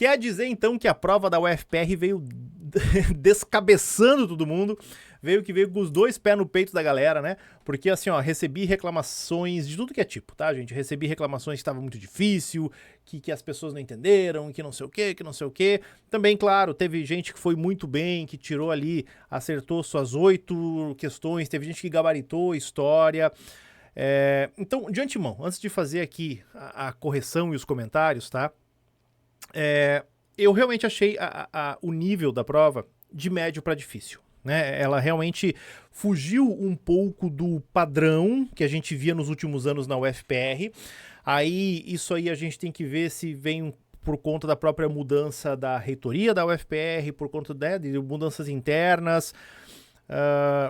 Quer dizer, então, que a prova da UFPR veio descabeçando todo mundo, veio com os dois pés no peito da galera, né? Porque, assim, ó, recebi reclamações de tudo que é tipo, tá, gente? Recebi reclamações que estava muito difícil, que as pessoas não entenderam, que não sei o quê. Também, claro, teve gente que foi muito bem, que tirou ali, acertou suas 8 questões, teve gente que gabaritou história. Então, de antemão, antes de fazer aqui a correção e os comentários, tá? Eu realmente achei o nível da prova de médio para difícil, né? Ela realmente fugiu um pouco do padrão que a gente via nos últimos anos na UFPR. Isso aí a gente tem que ver se vem por conta da própria mudança da reitoria da UFPR, por conta de mudanças internas.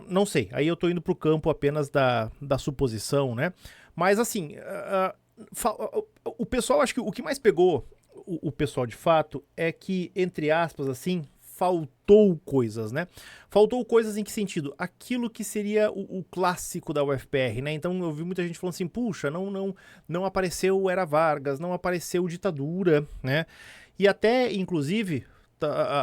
Não sei, aí eu tô indo pro campo apenas da suposição, né? Mas assim, o pessoal, acho que o que mais pegou o pessoal de fato é que, entre aspas, assim, faltou coisas, né? Faltou coisas em que sentido? Aquilo que seria o clássico da UFPR, né? Então eu vi muita gente falando assim, puxa, não apareceu Era Vargas, não apareceu ditadura, né? E até, inclusive,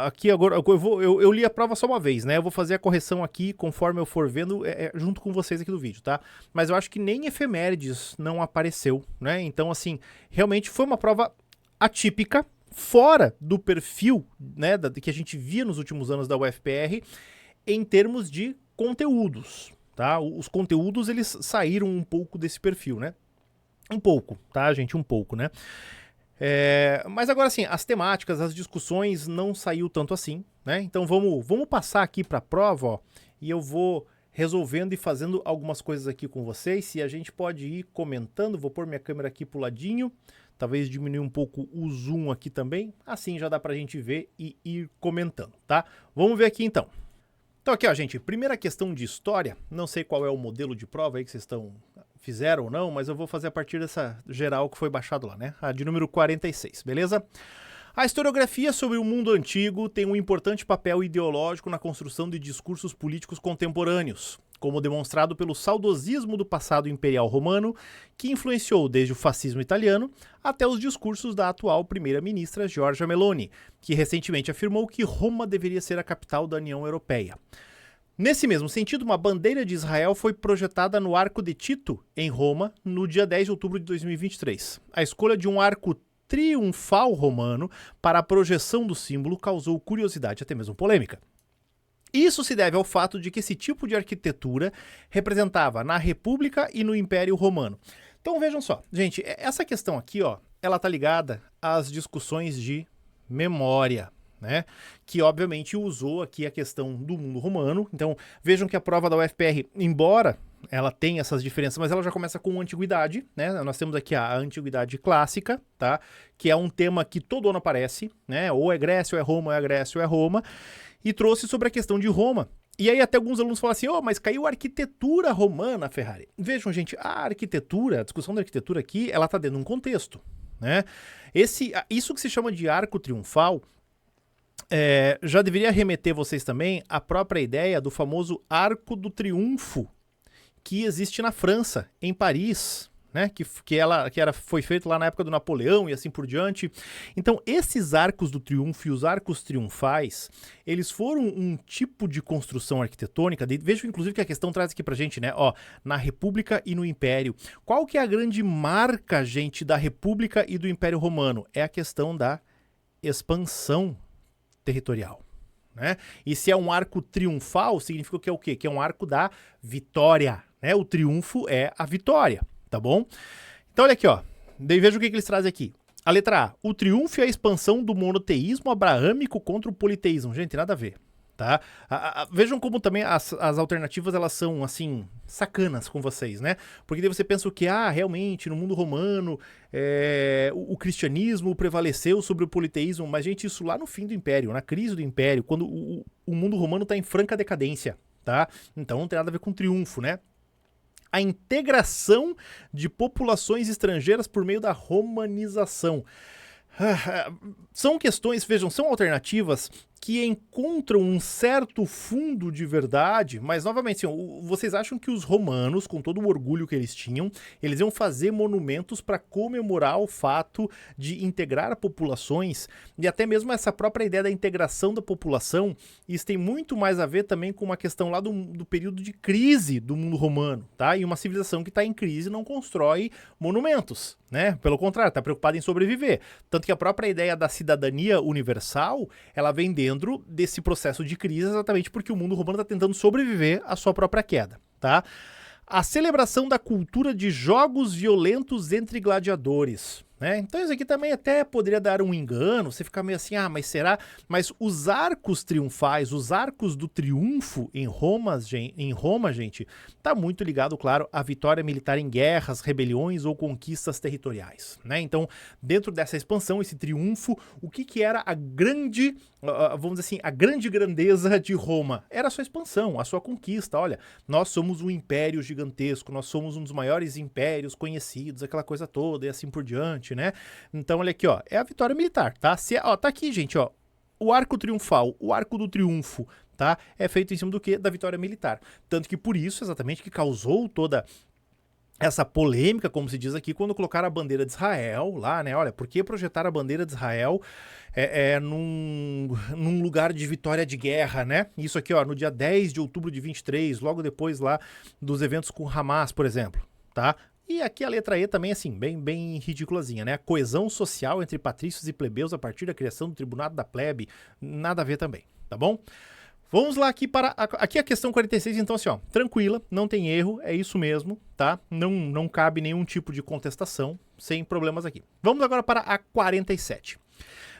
aqui agora, eu li a prova só uma vez, né? Eu vou fazer a correção aqui conforme eu for vendo, junto com vocês aqui do vídeo, tá? Mas eu acho que nem efemérides não apareceu, né? Então, assim, realmente foi uma prova atípica, fora do perfil, né, que a gente via nos últimos anos da UFPR, em termos de conteúdos, tá? Os conteúdos, eles saíram um pouco desse perfil, né? Um pouco, tá, gente? Um pouco, né? Mas agora, assim, as temáticas, as discussões não saiu tanto assim, né? Então vamos passar aqui para a prova, ó, e eu vou resolvendo e fazendo algumas coisas aqui com vocês. Se a gente pode ir comentando, vou pôr minha câmera aqui pro ladinho, talvez diminuir um pouco o zoom aqui também, assim já dá pra gente ver e ir comentando, tá? Vamos ver aqui então. Então aqui, ó, gente, primeira questão de história, não sei qual é o modelo de prova aí que vocês fizeram ou não, mas eu vou fazer a partir dessa geral que foi baixado lá, né? A de número 46, beleza? A historiografia sobre o mundo antigo tem um importante papel ideológico na construção de discursos políticos contemporâneos, como demonstrado pelo saudosismo do passado imperial romano, que influenciou desde o fascismo italiano até os discursos da atual primeira-ministra Giorgia Meloni, que recentemente afirmou que Roma deveria ser a capital da União Europeia. Nesse mesmo sentido, uma bandeira de Israel foi projetada no Arco de Tito, em Roma, no dia 10 de outubro de 2023. A escolha de um arco triunfal romano para a projeção do símbolo causou curiosidade e até mesmo polêmica. Isso se deve ao fato de que esse tipo de arquitetura representava na República e no Império Romano. Então vejam só, gente, essa questão aqui, ó, ela tá ligada às discussões de memória, né? Que obviamente usou aqui a questão do mundo romano. Então vejam que a prova da UFPR, embora ela tenha essas diferenças, mas ela já começa com antiguidade, né? Nós temos aqui a antiguidade clássica, tá? Que é um tema que todo ano aparece, né? Ou é Grécia, ou é Roma, ou é Grécia, ou é Roma. E trouxe sobre a questão de Roma. E aí até alguns alunos falam assim, mas caiu a arquitetura romana, Ferrari. Vejam, gente, a discussão da arquitetura aqui, ela tá dentro de um contexto, né? Isso que se chama de arco triunfal, já deveria remeter vocês também à própria ideia do famoso Arco do Triunfo, que existe na França, em Paris, né? Foi feito lá na época do Napoleão e assim por diante. Então, esses arcos do triunfo e os arcos triunfais, eles foram um tipo de construção arquitetônica. Vejo, inclusive, que a questão traz aqui pra gente, né? Ó, na República e no Império. Qual que é a grande marca, gente, da República e do Império Romano? É a questão da expansão territorial, né? E se é um arco triunfal, significa que é o quê? Que é um arco da vitória, né? O triunfo é a vitória, tá bom? Então olha aqui, ó. Daí veja o que eles trazem aqui. A letra A, o triunfo e a expansão do monoteísmo abraâmico contra o politeísmo. Gente, nada a ver, tá? Vejam como também as alternativas, elas são, assim, sacanas com vocês, né? Porque daí você pensa o que, realmente, no mundo romano, o cristianismo prevaleceu sobre o politeísmo, mas, gente, isso lá no fim do Império, na crise do Império, quando o mundo romano está em franca decadência, tá? Então não tem nada a ver com triunfo, né? A integração de populações estrangeiras por meio da romanização. São questões, vejam, são alternativas que encontram um certo fundo de verdade, mas novamente, assim, vocês acham que os romanos, com todo o orgulho que eles tinham, eles iam fazer monumentos para comemorar o fato de integrar populações, e até mesmo essa própria ideia da integração da população, isso tem muito mais a ver também com uma questão lá do período de crise do mundo romano, tá? E uma civilização que está em crise não constrói monumentos, né? Pelo contrário, está preocupada em sobreviver. Tanto que a própria ideia da cidadania universal, ela vem dentro desse processo de crise exatamente porque o mundo romano está tentando sobreviver à sua própria queda, tá? A celebração da cultura de jogos violentos entre gladiadores, né? Então isso aqui também até poderia dar um engano, você fica meio assim, mas será? Mas os arcos triunfais, os arcos do triunfo em Roma, gente, tá muito ligado, claro, à vitória militar em guerras, rebeliões ou conquistas territoriais, né? Então, dentro dessa expansão, esse triunfo, o que era a grande, vamos dizer assim, a grande grandeza de Roma? Era a sua expansão, a sua conquista. Olha, nós somos um império gigantesco, nós somos um dos maiores impérios conhecidos, aquela coisa toda e assim por diante, né? Então, olha aqui, ó, é a vitória militar, tá? Tá aqui, gente, ó, o arco triunfal, o arco do triunfo, tá? É feito em cima do quê? Da vitória militar. Tanto que por isso, exatamente, que causou toda essa polêmica, como se diz aqui, quando colocaram a bandeira de Israel lá, né? Olha, por que projetar a bandeira de Israel num lugar de vitória de guerra, né? Isso aqui, ó, no dia 10 de outubro de 23, logo depois lá dos eventos com Hamas, por exemplo, tá? E aqui a letra E também, assim, bem ridiculazinha, né? A coesão social entre patrícios e plebeus a partir da criação do tribunado da plebe, nada a ver também, tá bom? Vamos lá aqui para aqui a questão 46, então assim, ó, tranquila, não tem erro, é isso mesmo, tá? Não cabe nenhum tipo de contestação, sem problemas aqui. Vamos agora para a 47.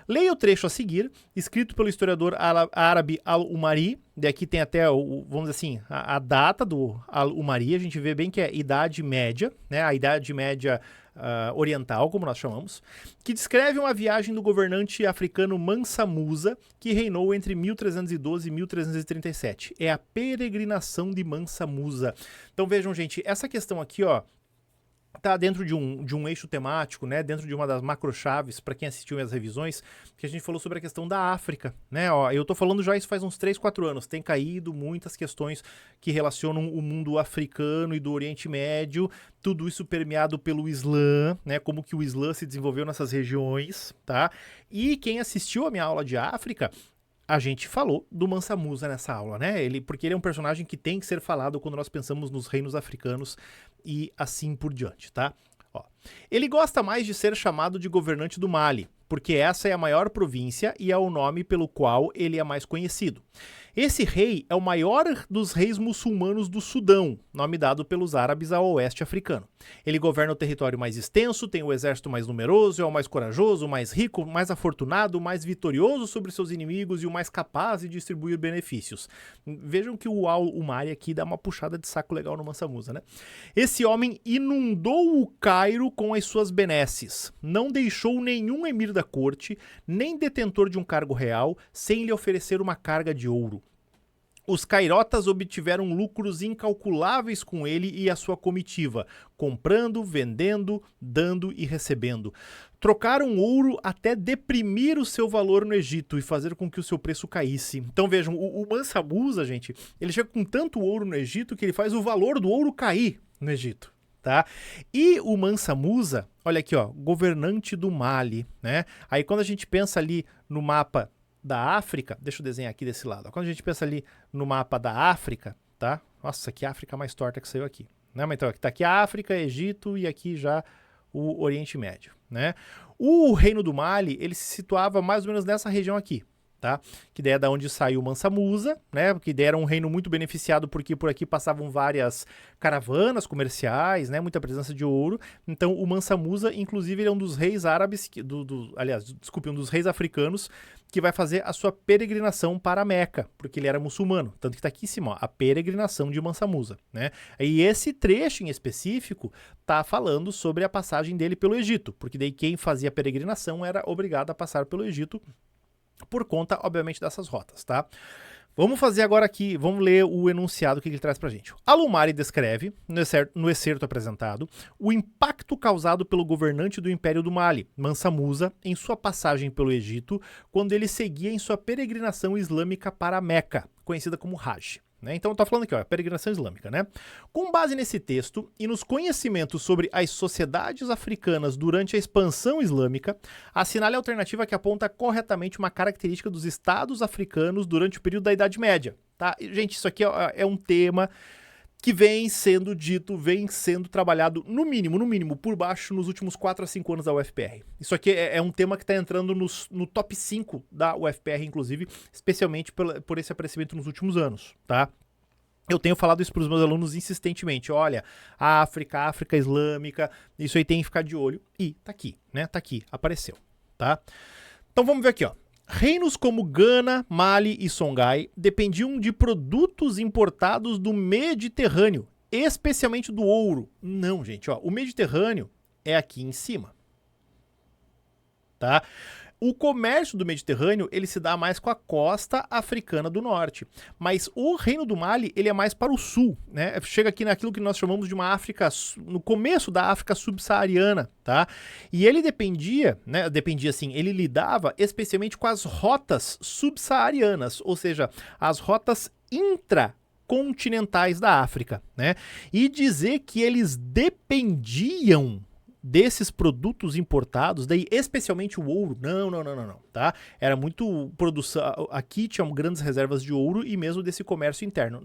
Leia o trecho a seguir, escrito pelo historiador árabe Al-Umari. Daqui tem até, vamos dizer assim, a data do Al-Umari. A gente vê bem que é Idade Média, né? A Idade Média oriental, como nós chamamos, que descreve uma viagem do governante africano Mansa Musa, que reinou entre 1312 e 1337. É a peregrinação de Mansa Musa. Então vejam, gente, essa questão aqui, ó, tá dentro de um eixo temático, né, dentro de uma das macrochaves, para quem assistiu minhas revisões, que a gente falou sobre a questão da África, né, ó, eu tô falando já isso faz uns 3, 4 anos, tem caído muitas questões que relacionam o mundo africano e do Oriente Médio, tudo isso permeado pelo Islã, né, como que o Islã se desenvolveu nessas regiões, tá, e quem assistiu a minha aula de África, a gente falou do Mansa Musa nessa aula, né? Porque ele é um personagem que tem que ser falado quando nós pensamos nos reinos africanos e assim por diante, tá? Ó. Ele gosta mais de ser chamado de governante do Mali, porque essa é a maior província e é o nome pelo qual ele é mais conhecido. Esse rei é o maior dos reis muçulmanos do Sudão, nome dado pelos árabes ao oeste africano. Ele governa o território mais extenso, tem o exército mais numeroso, é o mais corajoso, o mais rico, o mais afortunado, o mais vitorioso sobre seus inimigos e o mais capaz de distribuir benefícios. Vejam que o Al-Umari aqui dá uma puxada de saco legal no Mansa Musa, né? Esse homem inundou o Cairo com as suas benesses. Não deixou nenhum emir da corte, nem detentor de um cargo real, sem lhe oferecer uma carga de ouro. Os cairotas obtiveram lucros incalculáveis com ele e a sua comitiva, comprando, vendendo, dando e recebendo. Trocaram ouro até deprimir o seu valor no Egito e fazer com que o seu preço caísse. Então vejam, o Mansa Musa, gente, ele chega com tanto ouro no Egito que ele faz o valor do ouro cair no Egito. Tá? E o Mansa Musa, olha aqui, ó, governante do Mali, né? Aí quando a gente pensa ali no mapa da África, deixa eu desenhar aqui desse lado, ó, quando a gente pensa ali no mapa da África, tá? Nossa, que África mais torta que saiu aqui, né? Mas então, aqui tá aqui a África, Egito e aqui já o Oriente Médio, né? O Reino do Mali, ele se situava mais ou menos nessa região aqui, tá? Que daí é da onde saiu Mansa Musa, né? Que daí era um reino muito beneficiado porque por aqui passavam várias caravanas comerciais, né? Muita presença de ouro. Então o Mansa Musa, inclusive, ele é um dos reis árabes, um dos reis africanos que vai fazer a sua peregrinação para a Meca, porque ele era muçulmano. Tanto que tá aqui em cima, ó, a peregrinação de Mansa Musa, né? E esse trecho em específico tá falando sobre a passagem dele pelo Egito, porque daí quem fazia a peregrinação era obrigado a passar pelo Egito por conta, obviamente, dessas rotas, tá? Vamos fazer agora aqui, vamos ler o enunciado que ele traz pra gente. Alumari descreve, no excerto apresentado, o impacto causado pelo governante do Império do Mali, Mansa Musa, em sua passagem pelo Egito, quando ele seguia em sua peregrinação islâmica para Meca, conhecida como Hajj. Então tá falando aqui, ó, peregrinação islâmica, né? Com base nesse texto e nos conhecimentos sobre as sociedades africanas durante a expansão islâmica, assinale a alternativa que aponta corretamente uma característica dos estados africanos durante o período da Idade Média, tá? E, gente, isso aqui é um tema que vem sendo dito, vem sendo trabalhado, no mínimo, por baixo nos últimos 4 a 5 anos da UFPR. Isso aqui é um tema que está entrando no top 5 da UFPR, inclusive, especialmente por esse aparecimento nos últimos anos, tá? Eu tenho falado isso para os meus alunos insistentemente. Olha, África Islâmica, isso aí tem que ficar de olho. E tá aqui, né? Tá aqui, apareceu, tá? Então vamos ver aqui, ó. Reinos como Gana, Mali e Songhai dependiam de produtos importados do Mediterrâneo, especialmente do ouro. Não, gente, ó, o Mediterrâneo é aqui em cima, tá? O comércio do Mediterrâneo, ele se dá mais com a costa africana do norte, mas o Reino do Mali, ele é mais para o sul, né? Chega aqui naquilo que nós chamamos de uma África, no começo da África subsaariana, tá? E ele dependia assim, ele lidava especialmente com as rotas subsaarianas, ou seja, as rotas intracontinentais da África, né? E dizer que eles dependiam desses produtos importados, daí especialmente o ouro, não, tá? Era muito produção, aqui tinham grandes reservas de ouro e mesmo desse comércio interno.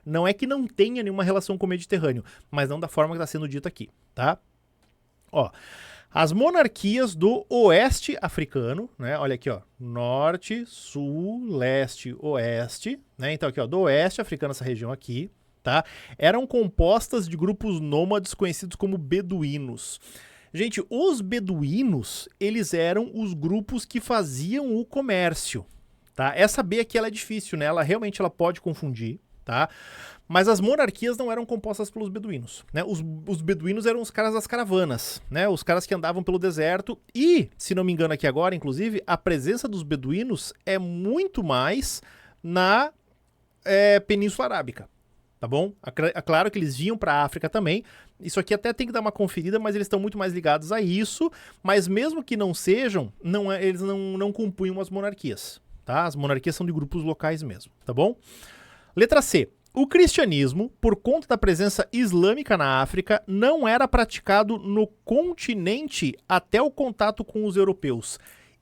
Não é que não tenha nenhuma relação com o Mediterrâneo, mas não da forma que está sendo dito aqui, tá? Ó, as monarquias do oeste africano, né? Olha aqui, ó, norte, sul, leste, oeste, né? Então aqui, ó, do oeste africano, essa região aqui, tá? Eram compostas de grupos nômades conhecidos como beduínos. Gente, os beduínos, eles eram os grupos que faziam o comércio, tá? Essa B aqui ela é difícil, né? Ela realmente pode confundir, tá? Mas as monarquias não eram compostas pelos beduínos, né? Os beduínos eram os caras das caravanas, né? Os caras que andavam pelo deserto e, se não me engano aqui agora, inclusive, a presença dos beduínos é muito mais na Península Arábica. Tá bom? É claro que eles vinham para a África também. Isso aqui até tem que dar uma conferida, mas eles estão muito mais ligados a isso. Mas mesmo que não sejam, eles não compunham as monarquias, tá? As monarquias são de grupos locais mesmo, tá bom? Letra C. O cristianismo, por conta da presença islâmica na África, não era praticado no continente até o contato com os europeus.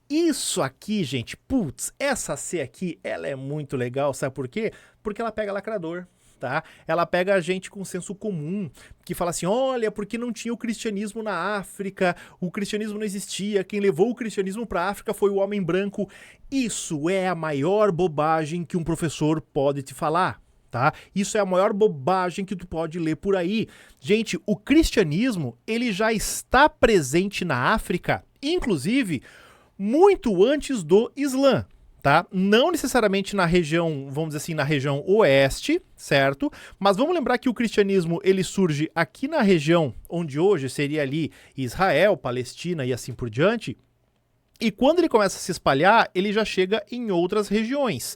Isso aqui, gente, putz, essa C aqui, ela é muito legal, sabe por quê? Porque ela pega lacrador. Tá? Ela pega a gente com senso comum, que fala assim, olha, porque não tinha o cristianismo na África, o cristianismo não existia, quem levou o cristianismo para a África foi o homem branco. Isso é a maior bobagem que um professor pode te falar, tá? Isso é a maior bobagem que tu pode ler por aí. Gente, o cristianismo, ele já está presente na África, inclusive, muito antes do Islã. Tá? Não necessariamente na região, vamos dizer assim, na região oeste, certo? Mas vamos lembrar que o cristianismo, ele surge aqui na região onde hoje seria ali Israel, Palestina e assim por diante. E quando ele começa a se espalhar, ele já chega em outras regiões.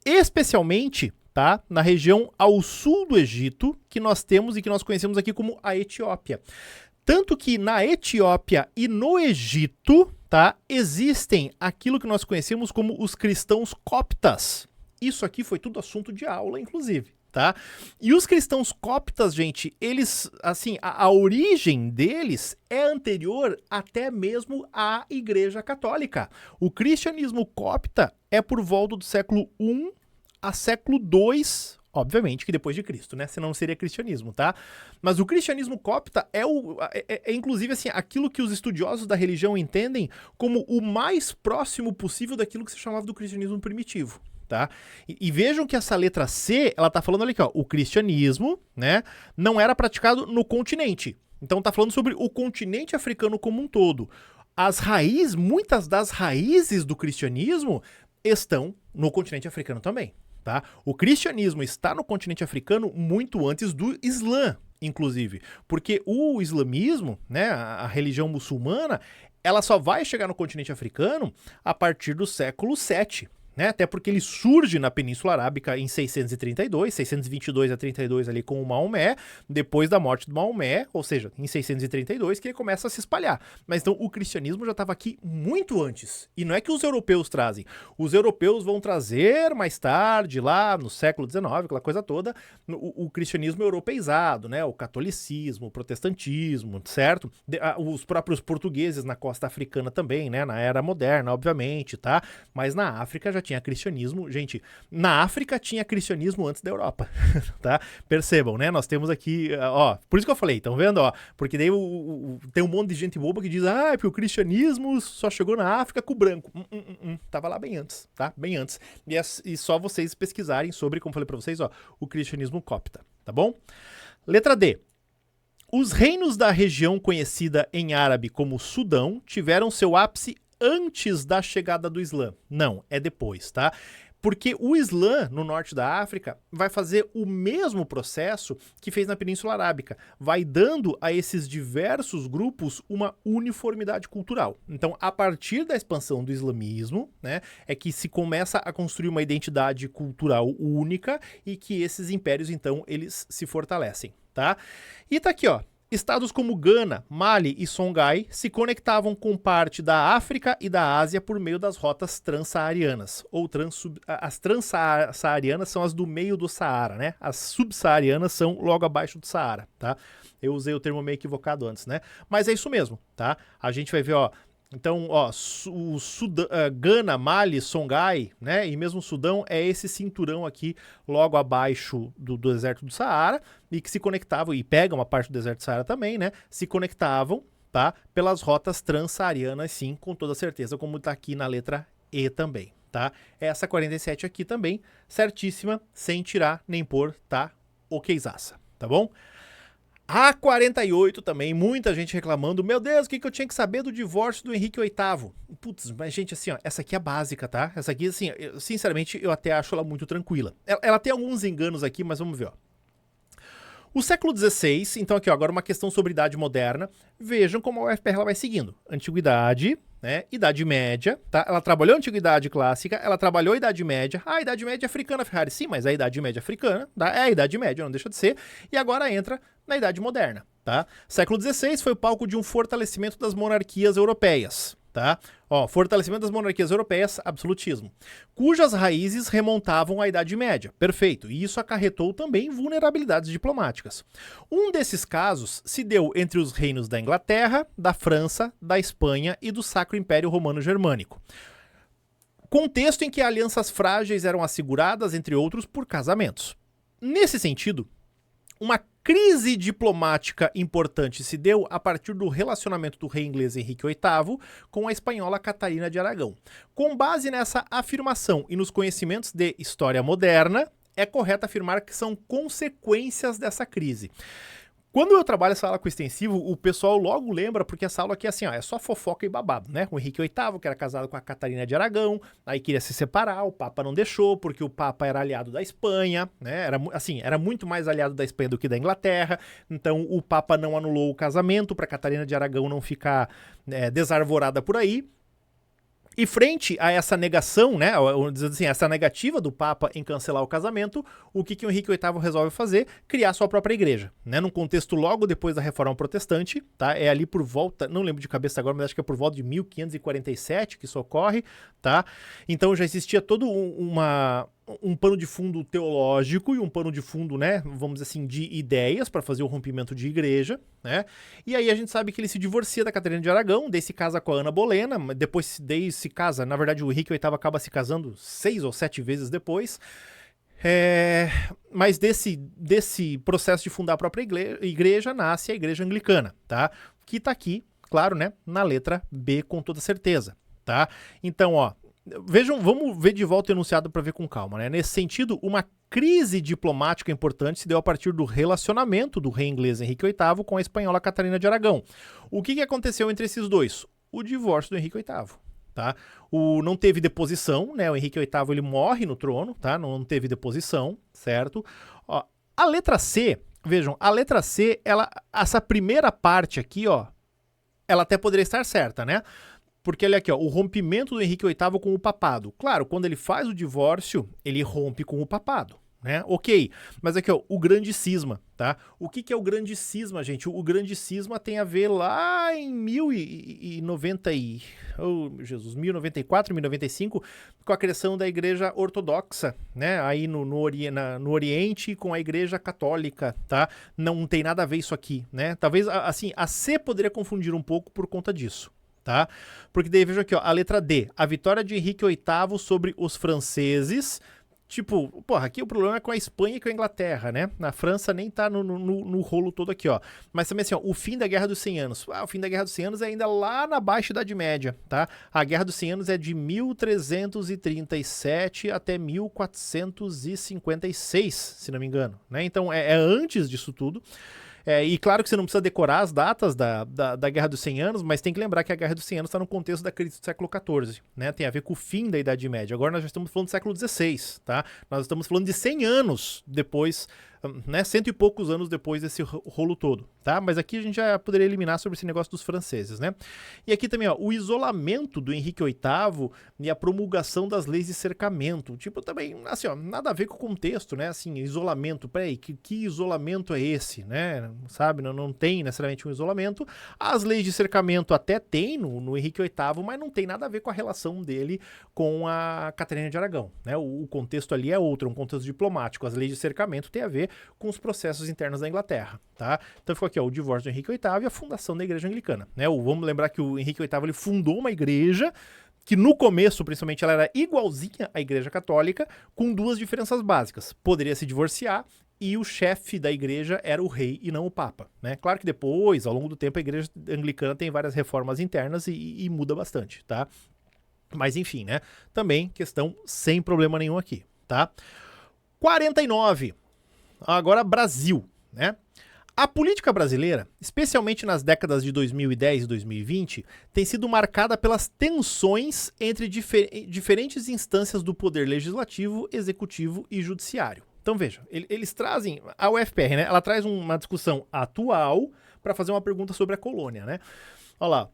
Especialmente, tá? Na região ao sul do Egito, que nós temos e que nós conhecemos aqui como a Etiópia. Tanto que na Etiópia e no Egito, tá, existem aquilo que nós conhecemos como os cristãos coptas. Isso aqui foi tudo assunto de aula, inclusive, tá? E os cristãos coptas, gente, eles, assim, a origem deles é anterior até mesmo à Igreja Católica. O cristianismo copta é por volta do século I a século II, obviamente que depois de Cristo, né? Senão não seria cristianismo, tá? Mas o cristianismo copta é inclusive assim, aquilo que os estudiosos da religião entendem como o mais próximo possível daquilo que se chamava do cristianismo primitivo, tá? E vejam que essa letra C, ela tá falando ali que, ó, o cristianismo, né, não era praticado no continente. Então tá falando sobre o continente africano como um todo. Muitas das raízes do cristianismo estão no continente africano também. Tá? O cristianismo está no continente africano muito antes do Islã, inclusive, porque o islamismo, né, a religião muçulmana, ela só vai chegar no continente africano a partir do século VII. Né? Até porque ele surge na Península Arábica em 632, 622 a 32 ali com o Maomé, depois da morte do Maomé, ou seja, em 632 que ele começa a se espalhar. Mas então o cristianismo já estava aqui muito antes. E não é que os europeus trazem. Os europeus vão trazer mais tarde, lá no século XIX, aquela coisa toda, o cristianismo europeizado, né? O catolicismo, o protestantismo, certo? Os próprios portugueses na costa africana também, né? Na era moderna, obviamente, tá? Mas na África já tinha cristianismo. Gente, na África tinha cristianismo antes da Europa, tá? Percebam, né? Nós temos aqui, ó, por isso que eu falei, estão vendo, ó? Porque daí tem um monte de gente boba que diz, porque o cristianismo só chegou na África com o branco. Tava lá bem antes, tá? Bem antes. E só vocês pesquisarem sobre, como falei pra vocês, ó, o cristianismo copta, tá bom? Letra D. Os reinos da região conhecida em árabe como Sudão tiveram seu ápice antes da chegada do Islã. Não, é depois, tá? Porque o Islã, no norte da África, vai fazer o mesmo processo que fez na Península Arábica. Vai dando a esses diversos grupos uma uniformidade cultural. Então, a partir da expansão do islamismo, né, é que se começa a construir uma identidade cultural única e que esses impérios, então, eles se fortalecem, tá? E tá aqui, ó. Estados como Gana, Mali e Songhai se conectavam com parte da África e da Ásia por meio das rotas transsaarianas. As transsaarianas são as do meio do Saara, né? As subsaarianas são logo abaixo do Saara, tá? Eu usei o termo meio equivocado antes, né? Mas é isso mesmo, tá? A gente vai ver, ó. Então, ó, Gana, Mali, Songhai, né, e mesmo o Sudão é esse cinturão aqui logo abaixo do deserto do Saara e que se conectavam, e pega uma parte do deserto do Saara também, né, se conectavam, tá, pelas rotas transsaarianas, sim, com toda certeza, como tá aqui na letra E também, tá. Essa 47 aqui também, certíssima, sem tirar nem pôr, tá, okzaça, tá bom? A 48 também, muita gente reclamando, meu Deus, o que eu tinha que saber do divórcio do Henrique VIII? Putz, mas gente, assim, ó, essa aqui é básica, tá? Essa aqui, assim, sinceramente, eu até acho ela muito tranquila. Ela tem alguns enganos aqui, mas vamos ver, ó. O século XVI, então aqui, ó, agora uma questão sobre idade moderna. Vejam como a UFPR ela vai seguindo. Antiguidade, né? Idade Média, tá? Ela trabalhou a Antiguidade Clássica, ela trabalhou a Idade Média. A Idade Média Africana, Ferrari, sim, mas a Idade Média Africana, tá? É a Idade Média, não deixa de ser. E agora entra na Idade Moderna, tá? Século XVI foi o palco de um fortalecimento das monarquias europeias, tá? Ó, fortalecimento das monarquias europeias, absolutismo, cujas raízes remontavam à Idade Média. Perfeito. E isso acarretou também vulnerabilidades diplomáticas. Um desses casos se deu entre os reinos da Inglaterra, da França, da Espanha e do Sacro Império Romano Germânico. Contexto em que alianças frágeis eram asseguradas, entre outros, por casamentos. Nesse sentido, uma crise diplomática importante se deu a partir do relacionamento do rei inglês Henrique VIII com a espanhola Catarina de Aragão. Com base nessa afirmação e nos conhecimentos de história moderna, é correto afirmar que são consequências dessa crise. Quando eu trabalho essa aula com extensivo, o pessoal logo lembra, porque essa aula aqui assim, ó, é só fofoca e babado, né? O Henrique VIII, que era casado com a Catarina de Aragão, aí queria se separar, o Papa não deixou, porque o Papa era aliado da Espanha, né? Era muito mais aliado da Espanha do que da Inglaterra, então o Papa não anulou o casamento para Catarina de Aragão não ficar desarvorada por aí. E frente a essa negação, né, assim, essa negativa do Papa em cancelar o casamento, o que o Henrique VIII resolve fazer? Criar sua própria igreja, né, num contexto logo depois da Reforma Protestante, tá? É ali por volta, não lembro de cabeça agora, mas acho que é por volta de 1547 que isso ocorre, tá? Então já existia todo um pano de fundo teológico e um pano de fundo, né, vamos dizer assim, de ideias para fazer o rompimento de igreja, né? E aí a gente sabe que ele se divorcia da Catarina de Aragão, daí se casa com a Ana Bolena, depois daí se casa, na verdade o Henrique VIII acaba se casando 6 ou 7 vezes depois. Mas desse processo de fundar a própria igreja nasce a Igreja Anglicana, tá? Que tá aqui, claro, né, na letra B com toda certeza, tá? Então, ó, vejam, vamos ver de volta o enunciado para ver com calma, né? Nesse sentido, uma crise diplomática importante se deu a partir do relacionamento do rei inglês Henrique VIII com a espanhola Catarina de Aragão. O que aconteceu entre esses dois? O divórcio do Henrique VIII. Tá? Não teve deposição, né? O Henrique VIII ele morre no trono, tá? Não teve deposição, certo? Ó, a letra C, vejam, a letra C, essa primeira parte aqui, ó, ela até poderia estar certa, né? Porque olha aqui, ó, o rompimento do Henrique VIII com o papado. Claro, quando ele faz o divórcio, ele rompe com o papado, né? Ok, mas aqui, ó, o grande cisma, tá? O que é o grande cisma, gente? O grande cisma tem a ver lá em 1094, 1095, com a criação da Igreja Ortodoxa, né? Aí no Oriente com a Igreja Católica, tá? Não tem nada a ver isso aqui, né? Talvez, assim, a C poderia confundir um pouco por conta disso. Tá? Porque daí veja aqui, ó, a letra D, a vitória de Henrique VIII sobre os franceses. Tipo, porra, aqui o problema é com a Espanha e com a Inglaterra, né? Na França nem tá no rolo todo aqui, ó. Mas também assim, ó, o fim da Guerra dos 100 Anos. O fim da Guerra dos 100 Anos é ainda lá na Baixa Idade Média, tá? A Guerra dos 100 Anos é de 1337 até 1456, se não me engano, né? Então é antes disso tudo. E claro que você não precisa decorar as datas da Guerra dos 100 Anos, mas tem que lembrar que a Guerra dos 100 Anos está no contexto da crise do século XIV, né? Tem a ver com o fim da Idade Média. Agora nós já estamos falando do século XVI, tá? Nós estamos falando de 100 anos depois, né? 100 e poucos anos depois desse rolo todo, tá? Mas aqui a gente já poderia eliminar sobre esse negócio dos franceses, né? E aqui também, ó, o isolamento do Henrique VIII e a promulgação das leis de cercamento. Tipo, também, assim, ó, nada a ver com o contexto, né? Assim, isolamento, peraí, que isolamento é esse, né? Sabe, não tem necessariamente um isolamento. As leis de cercamento até tem no Henrique VIII, mas não tem nada a ver com a relação dele com a Catarina de Aragão, né? O contexto ali é outro, um contexto diplomático. As leis de cercamento têm a ver com os processos internos da Inglaterra, tá? Então ficou aqui, ó, o divórcio do Henrique VIII e a fundação da Igreja Anglicana, né? Vamos lembrar que o Henrique VIII ele fundou uma igreja que no começo, principalmente, ela era igualzinha à Igreja Católica, com duas diferenças básicas. Poderia se divorciar e o chefe da igreja era o rei e não o papa, né? Claro que depois, ao longo do tempo, a Igreja Anglicana tem várias reformas internas e muda bastante, tá? Mas enfim, né? Também questão sem problema nenhum aqui, tá? 49. Agora Brasil, né? A política brasileira, especialmente nas décadas de 2010 e 2020, tem sido marcada pelas tensões entre diferentes instâncias do poder legislativo, executivo e judiciário. Então veja, eles trazem, a UFPR, né? Ela traz uma discussão atual para fazer uma pergunta sobre a colônia, né? Olha lá.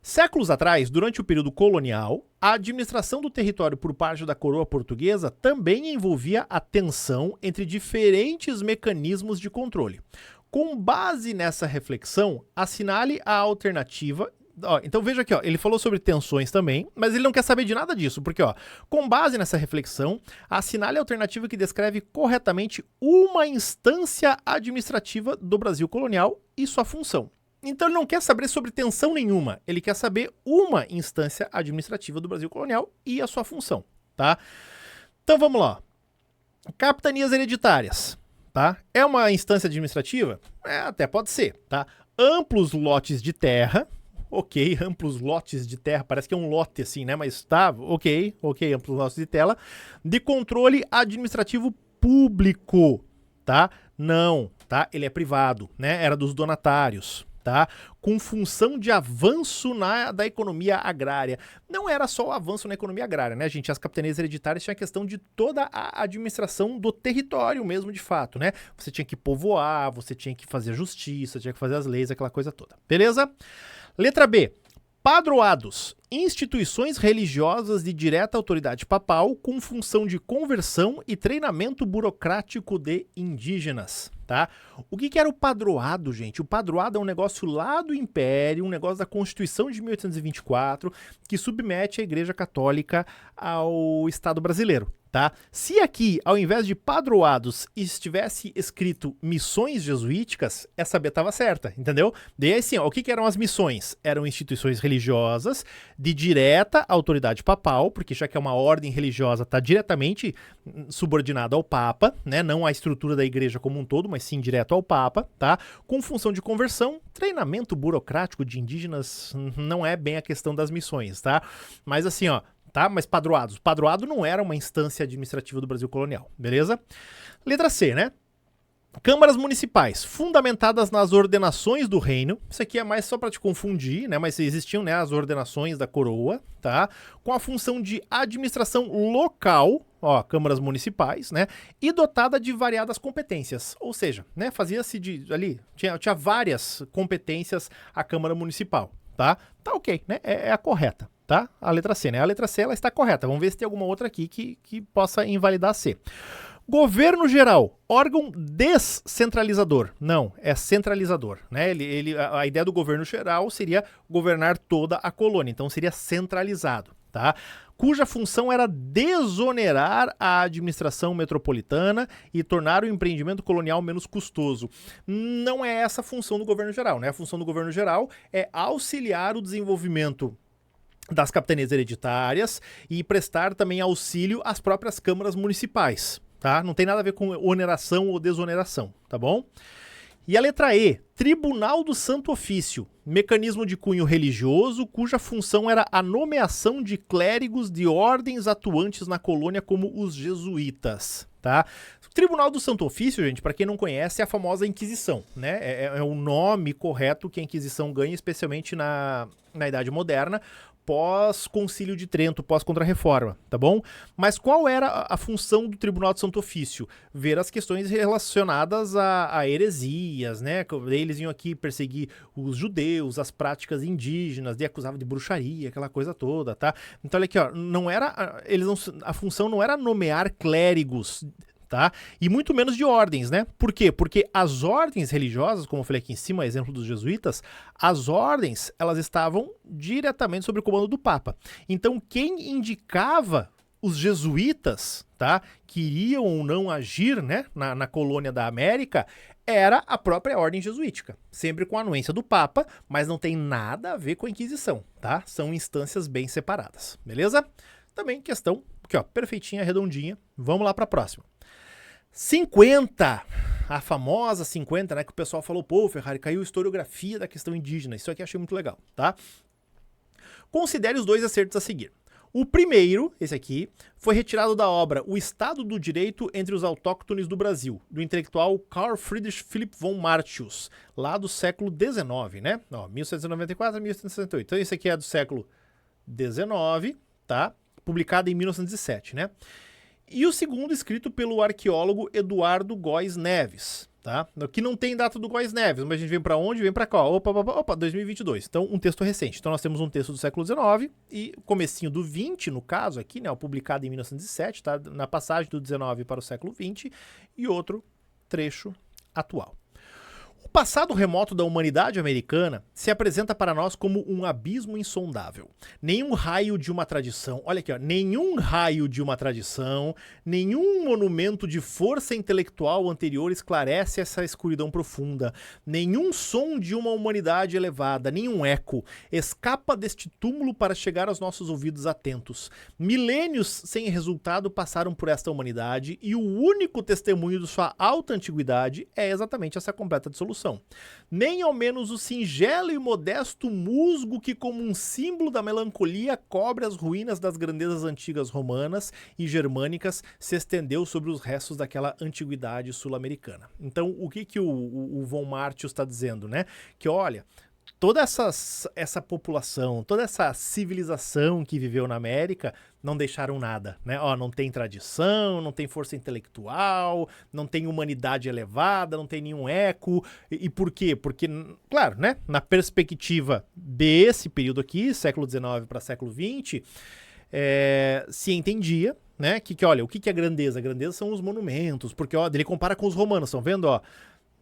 Séculos atrás, durante o período colonial, a administração do território por parte da coroa portuguesa também envolvia a tensão entre diferentes mecanismos de controle. Com base nessa reflexão, assinale a alternativa. Ó, então veja aqui, ó, ele falou sobre tensões também, mas ele não quer saber de nada disso, porque ó, com base nessa reflexão, assinale a alternativa que descreve corretamente uma instância administrativa do Brasil colonial e sua função. Então ele não quer saber sobre tensão nenhuma, ele quer saber uma instância administrativa do Brasil colonial e a sua função, tá? Então vamos lá. Capitanias hereditárias, tá? É uma instância administrativa? Até pode ser, tá? Amplos lotes de terra, ok, amplos lotes de terra, parece que é um lote assim, né? Mas tá, ok, amplos lotes de terra, de controle administrativo público, tá? Não, tá? Ele é privado, né? Era dos donatários. Tá? Com função de avanço da economia agrária. Não era só o avanço na economia agrária, né, gente? As capitanias hereditárias tinham a questão de toda a administração do território mesmo, de fato, né? Você tinha que povoar, você tinha que fazer justiça, tinha que fazer as leis, aquela coisa toda. Beleza? Letra B. Padroados. Instituições religiosas de direta autoridade papal com função de conversão e treinamento burocrático de indígenas, tá? O que era o padroado, gente? O padroado é um negócio lá do Império, um negócio da Constituição de 1824, que submete a Igreja Católica ao Estado brasileiro, tá? Se aqui, ao invés de padroados, estivesse escrito missões jesuíticas, essa B estava certa, entendeu? Daí assim, ó, o que eram as missões? Eram instituições religiosas de direta autoridade papal, porque já que é uma ordem religiosa, está diretamente subordinada ao Papa, né? Não à estrutura da igreja como um todo, mas sim direto ao Papa, tá? Com função de conversão, treinamento burocrático de indígenas não é bem a questão das missões, tá? Mas assim, ó, tá? Mas padroados. Padroado não era uma instância administrativa do Brasil colonial, beleza? Letra C, né? Câmaras municipais, fundamentadas nas ordenações do reino. Isso aqui é mais só para te confundir, né? Mas existiam, né, as ordenações da coroa, tá? Com a função de administração local, ó, câmaras municipais, né? E dotada de variadas competências. Ou seja, né, fazia-se ali, tinha várias competências a Câmara Municipal, tá? Tá ok, né? É a correta, tá? A letra C, né? A letra C, ela está correta. Vamos ver se tem alguma outra aqui que possa invalidar a C. Governo geral, órgão descentralizador. Não, é centralizador, né? A ideia do governo geral seria governar toda a colônia, então seria centralizado, tá? Cuja função era desonerar a administração metropolitana e tornar o empreendimento colonial menos custoso. Não é essa a função do governo geral, né? A função do governo geral é auxiliar o desenvolvimento das capitanias hereditárias e prestar também auxílio às próprias câmaras municipais, tá? Não tem nada a ver com oneração ou desoneração, tá bom? E a letra E, Tribunal do Santo Ofício, mecanismo de cunho religioso, cuja função era a nomeação de clérigos de ordens atuantes na colônia como os jesuítas, tá? O Tribunal do Santo Ofício, gente, para quem não conhece, é a famosa Inquisição, né? É o nome correto que a Inquisição ganha, especialmente na Idade Moderna, pós-Concílio de Trento, pós-Contra-Reforma, tá bom? Mas qual era a função do Tribunal do Santo Ofício? Ver as questões relacionadas a heresias, né? Eles iam aqui perseguir os judeus, as práticas indígenas, e acusavam de bruxaria, aquela coisa toda, tá? Então olha aqui, ó, a função não era nomear clérigos, tá? E muito menos de ordens, né? Por quê? Porque as ordens religiosas, como eu falei aqui em cima, exemplo dos jesuítas, as ordens, elas estavam diretamente sob o comando do Papa. Então, quem indicava os jesuítas, tá? Que iriam ou não agir, né? Na colônia da América, era a própria ordem jesuítica. Sempre com a anuência do Papa, mas não tem nada a ver com a Inquisição, tá? São instâncias bem separadas, beleza? Também questão, aqui ó, perfeitinha, redondinha. Vamos lá para a próxima. 50, a famosa 50, né, que o pessoal falou, pô, Ferrari, caiu historiografia da questão indígena, isso aqui eu achei muito legal, tá? Considere os dois acertos a seguir. O primeiro, esse aqui, foi retirado da obra O Estado do Direito entre os Autóctones do Brasil, do intelectual Carl Friedrich Philipp von Martius, lá do século XIX, né? Ó, 1794 a 1768. Então esse aqui é do século XIX, tá? Publicado em 1907, né? E o segundo escrito pelo arqueólogo Eduardo Góes Neves, tá? Aqui não tem data do Góes Neves, mas a gente vem para onde? Vem para cá, opa, 2022. Então, um texto recente. Então, nós temos um texto do século XIX e comecinho do 20, no caso aqui, né? Publicado em 1907, tá? Na passagem do 19 para o século 20 e outro trecho atual. O passado remoto da humanidade americana se apresenta para nós como um abismo insondável. Nenhum raio de uma tradição, olha aqui, ó, nenhum raio de uma tradição, nenhum monumento de força intelectual anterior esclarece essa escuridão profunda. Nenhum som de uma humanidade elevada, nenhum eco, escapa deste túmulo para chegar aos nossos ouvidos atentos. Milênios sem resultado passaram por esta humanidade e o único testemunho de sua alta antiguidade é exatamente essa completa dissolução. Nem ao menos o singelo e modesto musgo que, como um símbolo da melancolia, cobre as ruínas das grandezas antigas romanas e germânicas, se estendeu sobre os restos daquela antiguidade sul-americana. Então, o que o von Martius está dizendo, né? Que, olha, toda essa população, toda essa civilização que viveu na América não deixaram nada, né? Ó, não tem tradição, não tem força intelectual, não tem humanidade elevada, não tem nenhum eco. E por quê? Porque, claro, né? Na perspectiva desse período aqui, século XIX para século XX, se entendia, né? Olha, o que é grandeza? A grandeza são os monumentos, porque, ó, ele compara com os romanos, estão vendo, ó?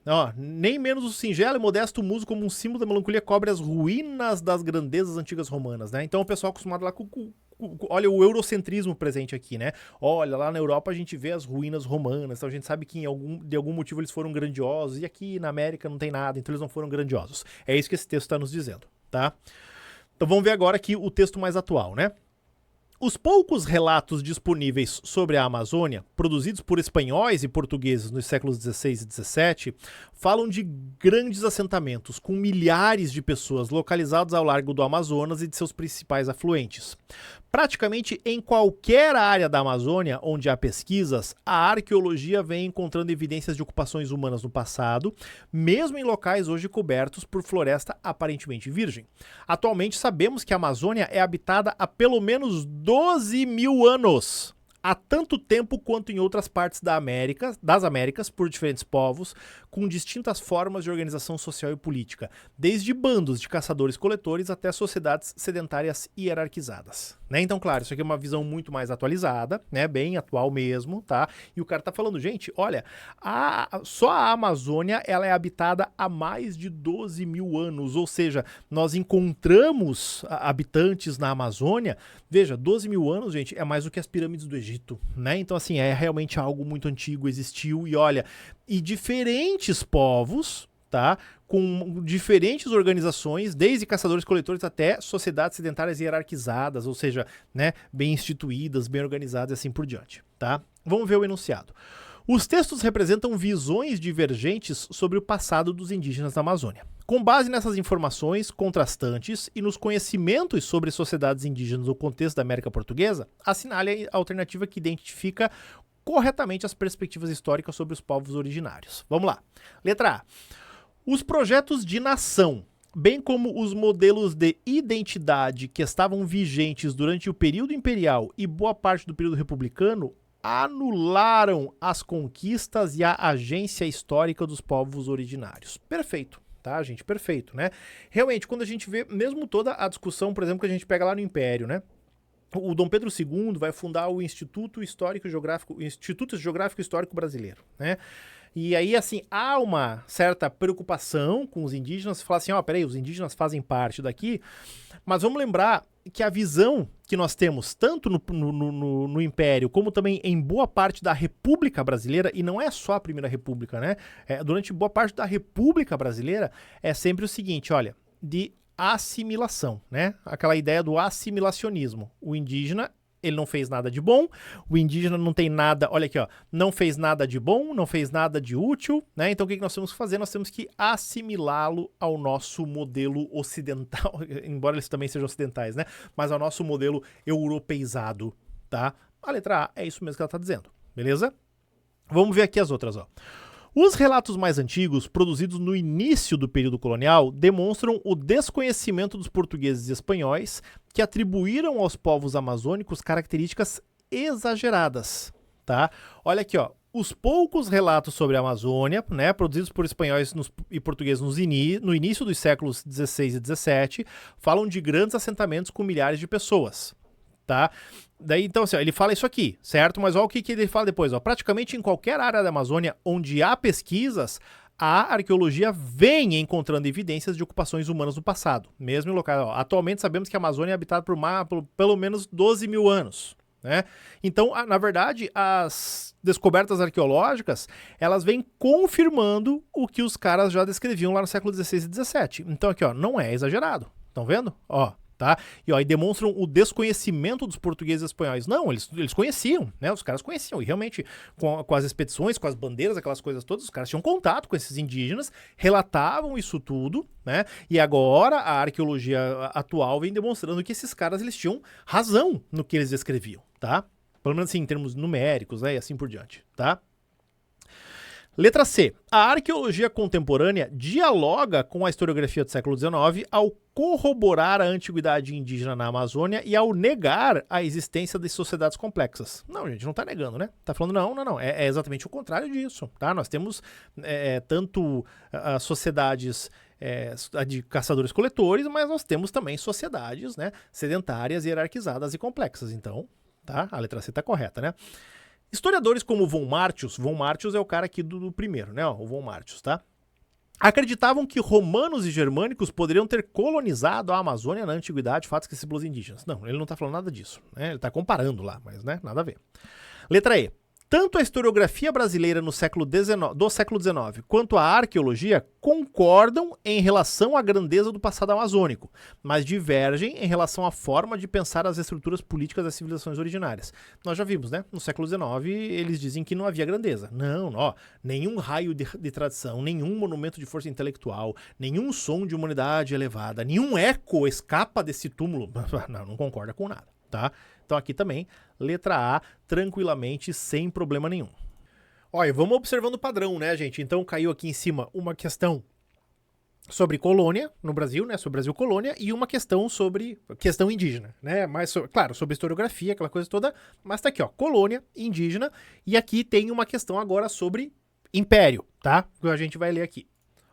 Ó, nem menos o singelo e modesto muso como um símbolo da melancolia cobre as ruínas das grandezas antigas romanas, né? Então o pessoal acostumado lá olha o eurocentrismo presente aqui, né? Olha, lá na Europa a gente vê as ruínas romanas, então a gente sabe que de algum motivo eles foram grandiosos, e aqui na América não tem nada, então eles não foram grandiosos. É isso que esse texto está nos dizendo, tá? Então vamos ver agora aqui o texto mais atual, né? Os poucos relatos disponíveis sobre a Amazônia, produzidos por espanhóis e portugueses nos séculos XVI e XVII, falam de grandes assentamentos com milhares de pessoas localizados ao largo do Amazonas e de seus principais afluentes. Praticamente em qualquer área da Amazônia onde há pesquisas, a arqueologia vem encontrando evidências de ocupações humanas no passado, mesmo em locais hoje cobertos por floresta aparentemente virgem. Atualmente sabemos que a Amazônia é habitada há pelo menos 12 mil anos. Há tanto tempo quanto em outras partes das Américas, por diferentes povos, com distintas formas de organização social e política, desde bandos de caçadores-coletores até sociedades sedentárias hierarquizadas. Né? Então, claro, isso aqui é uma visão muito mais atualizada, né? Bem atual mesmo, tá? E o cara tá falando, gente, olha, só a Amazônia ela é habitada há mais de 12 mil anos, ou seja, nós encontramos habitantes na Amazônia, veja, 12 mil anos, gente, é mais do que as pirâmides do Egito, né? Então, assim, é realmente algo muito antigo, existiu, e olha, e diferentes povos, tá? Com diferentes organizações, desde caçadores-coletores até sociedades sedentárias hierarquizadas, ou seja, né, bem instituídas, bem organizadas e assim por diante, tá? Vamos ver o enunciado. Os textos representam visões divergentes sobre o passado dos indígenas da Amazônia. Com base nessas informações contrastantes e nos conhecimentos sobre sociedades indígenas no contexto da América Portuguesa, assinale a alternativa que identifica corretamente as perspectivas históricas sobre os povos originários. Vamos lá. Letra A. Os projetos de nação, bem como os modelos de identidade que estavam vigentes durante o período imperial e boa parte do período republicano, anularam as conquistas e a agência histórica dos povos originários. Perfeito, tá, gente? Perfeito, né? Realmente, quando a gente vê, mesmo toda a discussão, por exemplo, que a gente pega lá no Império, né? O Dom Pedro II vai fundar o Instituto Geográfico Histórico Brasileiro, né? E aí, assim, há uma certa preocupação com os indígenas, falar assim, ó, peraí, os indígenas fazem parte daqui, mas vamos lembrar que a visão que nós temos, tanto no Império, como também em boa parte da República Brasileira, e não é só a Primeira República, né? Durante boa parte da República Brasileira, é sempre o seguinte, olha, de assimilação, né? Aquela ideia do assimilacionismo. O indígena, ele não fez nada de bom, o indígena não tem nada, olha aqui, ó, não fez nada de bom, não fez nada de útil, né? Então o que nós temos que fazer? Nós temos que assimilá-lo ao nosso modelo ocidental, embora eles também sejam ocidentais, né? Mas ao nosso modelo europeizado, tá? A letra A é isso mesmo que ela tá dizendo, beleza? Vamos ver aqui as outras, ó. Os relatos mais antigos, produzidos no início do período colonial, demonstram o desconhecimento dos portugueses e espanhóis que atribuíram aos povos amazônicos características exageradas, tá? Olha aqui, ó. Os poucos relatos sobre a Amazônia, né, produzidos por espanhóis e portugueses no início dos séculos XVI e XVII, falam de grandes assentamentos com milhares de pessoas, tá? Daí, então, assim, ó, ele fala isso aqui, certo? Mas olha o que ele fala depois, ó. Praticamente em qualquer área da Amazônia onde há pesquisas, a arqueologia vem encontrando evidências de ocupações humanas no passado, mesmo em locais. Ó, atualmente sabemos que a Amazônia é habitada por pelo menos 12 mil anos, né? Então, na verdade, as descobertas arqueológicas, elas vêm confirmando o que os caras já descreviam lá no século XVI e XVII. Então, aqui, ó, não é exagerado. Estão vendo? Ó. Tá? E demonstram o desconhecimento dos portugueses e espanhóis. Não, eles conheciam, né? Os caras conheciam. E realmente, com as expedições, com as bandeiras, aquelas coisas todas, os caras tinham contato com esses indígenas, relatavam isso tudo, né? E agora a arqueologia atual vem demonstrando que esses caras eles tinham razão no que eles descreviam, tá? Pelo menos assim, em termos numéricos, né? E assim por diante, tá? Letra C. A arqueologia contemporânea dialoga com a historiografia do século XIX ao corroborar a antiguidade indígena na Amazônia e ao negar a existência de sociedades complexas. Não, gente, não tá negando, né? Tá falando, não. É exatamente o contrário disso, tá? Nós temos tanto sociedades de caçadores-coletores, mas nós temos também sociedades, né, sedentárias, hierarquizadas e complexas. Então, tá? A letra C tá correta, né? Historiadores como Von Martius é o cara aqui do primeiro, né? Ó, o Von Martius, tá? Acreditavam que romanos e germânicos poderiam ter colonizado a Amazônia na antiguidade, fatos esquecidos pelos indígenas. Não, ele não tá falando nada disso, né? Ele tá comparando lá, mas, né, nada a ver. Letra E. Tanto a historiografia brasileira do século XIX quanto a arqueologia concordam em relação à grandeza do passado amazônico, mas divergem em relação à forma de pensar as estruturas políticas das civilizações originárias. Nós já vimos, né? No século XIX, eles dizem que não havia grandeza. Não, ó, nenhum raio de tradição, nenhum monumento de força intelectual, nenhum som de humanidade elevada, nenhum eco escapa desse túmulo. Não concorda com nada, tá? Então aqui também, letra A, tranquilamente, sem problema nenhum. Olha, vamos observando o padrão, né, gente? Então caiu aqui em cima uma questão sobre colônia no Brasil, né, sobre Brasil colônia, e uma questão sobre questão indígena, né, mas, claro, sobre historiografia, aquela coisa toda, mas tá aqui, ó, colônia, indígena, e aqui tem uma questão agora sobre Império, tá? Que a gente vai ler aqui.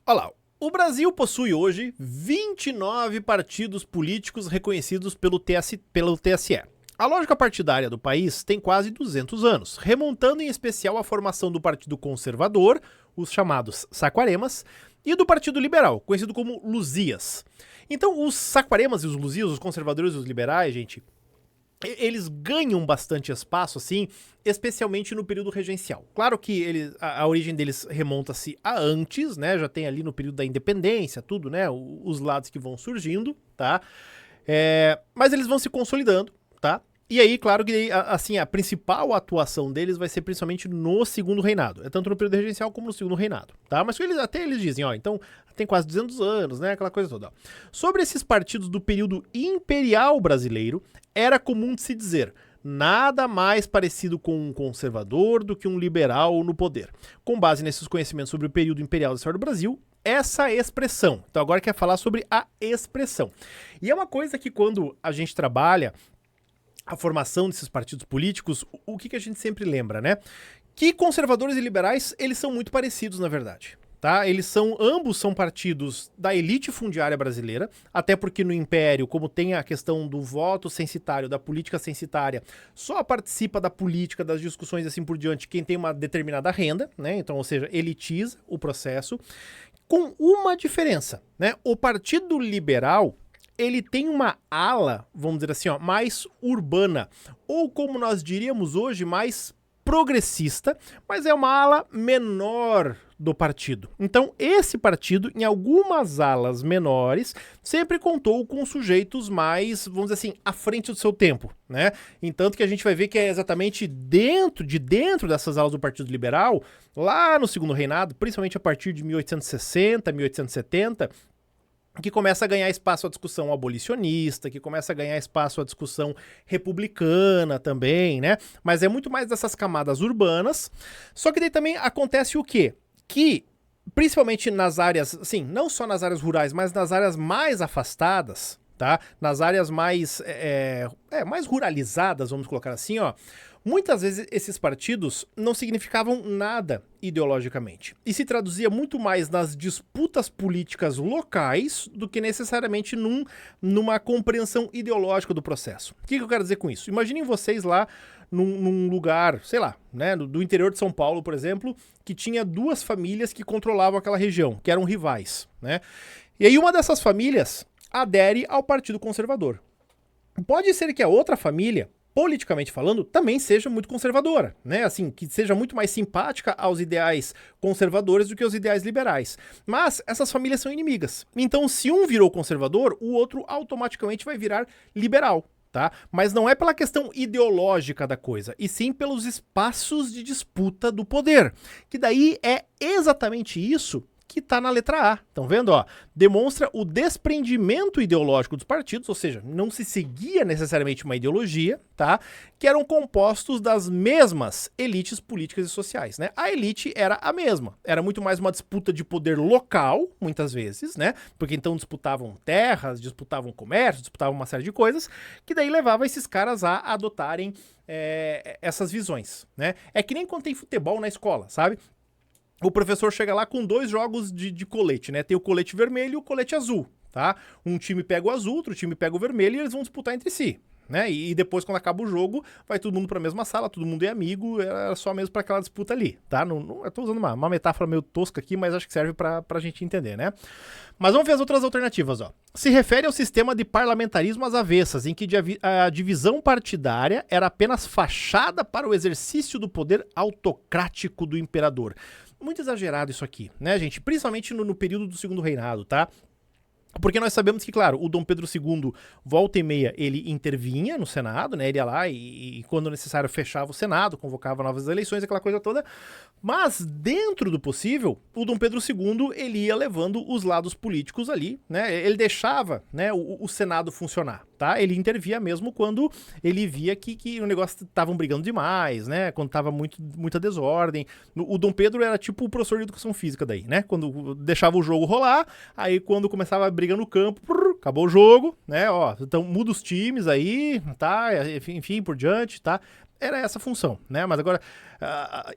Olha lá, o Brasil possui hoje 29 partidos políticos reconhecidos pelo TSE. A lógica partidária do país tem quase 200 anos, remontando em especial à formação do Partido Conservador, os chamados Saquaremas, e do Partido Liberal, conhecido como Luzias. Então, os Saquaremas e os Luzias, os conservadores e os liberais, gente, eles ganham bastante espaço, assim, especialmente no período regencial. Claro que a origem deles remonta-se a antes, né? Já tem ali no período da independência, tudo, né? Os lados que vão surgindo, tá? Mas eles vão se consolidando, tá? E aí, claro que assim, a principal atuação deles vai ser principalmente no segundo reinado. É tanto no período regencial como no segundo reinado, tá? Mas eles dizem, ó, então tem quase 200 anos, né? Aquela coisa toda. Ó. Sobre esses partidos do período imperial brasileiro, era comum de se dizer nada mais parecido com um conservador do que um liberal no poder. Com base nesses conhecimentos sobre o período imperial da história do Brasil, essa expressão. Então agora quer falar sobre a expressão. E é uma coisa que quando a gente trabalha a formação desses partidos políticos, o que a gente sempre lembra, né? Que conservadores e liberais, eles são muito parecidos, na verdade. Tá? Ambos são partidos da elite fundiária brasileira, até porque no Império, como tem a questão do voto censitário, da política censitária, só participa da política, das discussões assim por diante, quem tem uma determinada renda, né? Então, ou seja, elitiza o processo, com uma diferença, né? O Partido Liberal, ele tem uma ala, vamos dizer assim, ó, mais urbana, ou como nós diríamos hoje, mais progressista, mas é uma ala menor do partido. Então, esse partido, em algumas alas menores, sempre contou com sujeitos mais, vamos dizer assim, à frente do seu tempo, né? Entanto que a gente vai ver que é exatamente dentro dessas alas do Partido Liberal, lá no segundo reinado, principalmente a partir de 1860, 1870, que começa a ganhar espaço à discussão abolicionista, que começa a ganhar espaço à discussão republicana também, né? Mas é muito mais dessas camadas urbanas. Só que daí também acontece o quê? Que, principalmente nas áreas, assim, não só nas áreas rurais, mas nas áreas mais afastadas, tá? Nas áreas mais ruralizadas, vamos colocar assim, ó. Muitas vezes esses partidos não significavam nada ideologicamente e se traduzia muito mais nas disputas políticas locais do que necessariamente numa compreensão ideológica do processo. O que eu quero dizer com isso? Imaginem vocês lá num lugar, sei lá, né, do interior de São Paulo, por exemplo, que tinha duas famílias que controlavam aquela região, que eram rivais, né? E aí uma dessas famílias adere ao Partido Conservador. Pode ser que a outra família, politicamente falando, também seja muito conservadora, né? Assim, que seja muito mais simpática aos ideais conservadores do que aos ideais liberais. Mas essas famílias são inimigas. Então, se um virou conservador, o outro automaticamente vai virar liberal, tá? Mas não é pela questão ideológica da coisa, e sim pelos espaços de disputa do poder. Que daí é exatamente isso que está na letra A. Estão vendo? Ó, demonstra o desprendimento ideológico dos partidos, ou seja, não se seguia necessariamente uma ideologia, tá? Que eram compostos das mesmas elites políticas e sociais, né? A elite era a mesma, era muito mais uma disputa de poder local, muitas vezes, né? Porque então disputavam terras, disputavam comércio, disputavam uma série de coisas, que daí levava esses caras a adotarem essas visões, né? É que nem quando tem futebol na escola, sabe? O professor chega lá com 2 jogos de colete, né? Tem o colete vermelho e o colete azul, tá? Um time pega o azul, outro time pega o vermelho e eles vão disputar entre si, né? E depois, quando acaba o jogo, vai todo mundo pra mesma sala, todo mundo é amigo, era só mesmo pra aquela disputa ali, tá? Eu tô usando uma metáfora meio tosca aqui, mas acho que serve pra gente entender, né? Mas vamos ver as outras alternativas, ó. Se refere ao sistema de parlamentarismo às avessas, em que a divisão partidária era apenas fachada para o exercício do poder autocrático do imperador. Muito exagerado isso aqui, né, gente? Principalmente no período do segundo reinado, tá? Porque nós sabemos que, claro, o Dom Pedro II, volta e meia, ele intervinha no Senado, né? Ele ia lá e quando necessário, fechava o Senado, convocava novas eleições, aquela coisa toda. Mas, dentro do possível, o Dom Pedro II, ele ia levando os lados políticos ali, né? Ele deixava, né, o Senado funcionar, tá? Ele intervia mesmo quando ele via que o negócio estavam brigando demais, né? Quando tava muita desordem. O Dom Pedro era tipo o professor de educação física daí, né? Quando deixava o jogo rolar, aí quando começava a briga no campo, acabou o jogo, né? Ó, então muda os times aí, tá? Enfim, por diante, tá? era essa a função, né? Mas agora,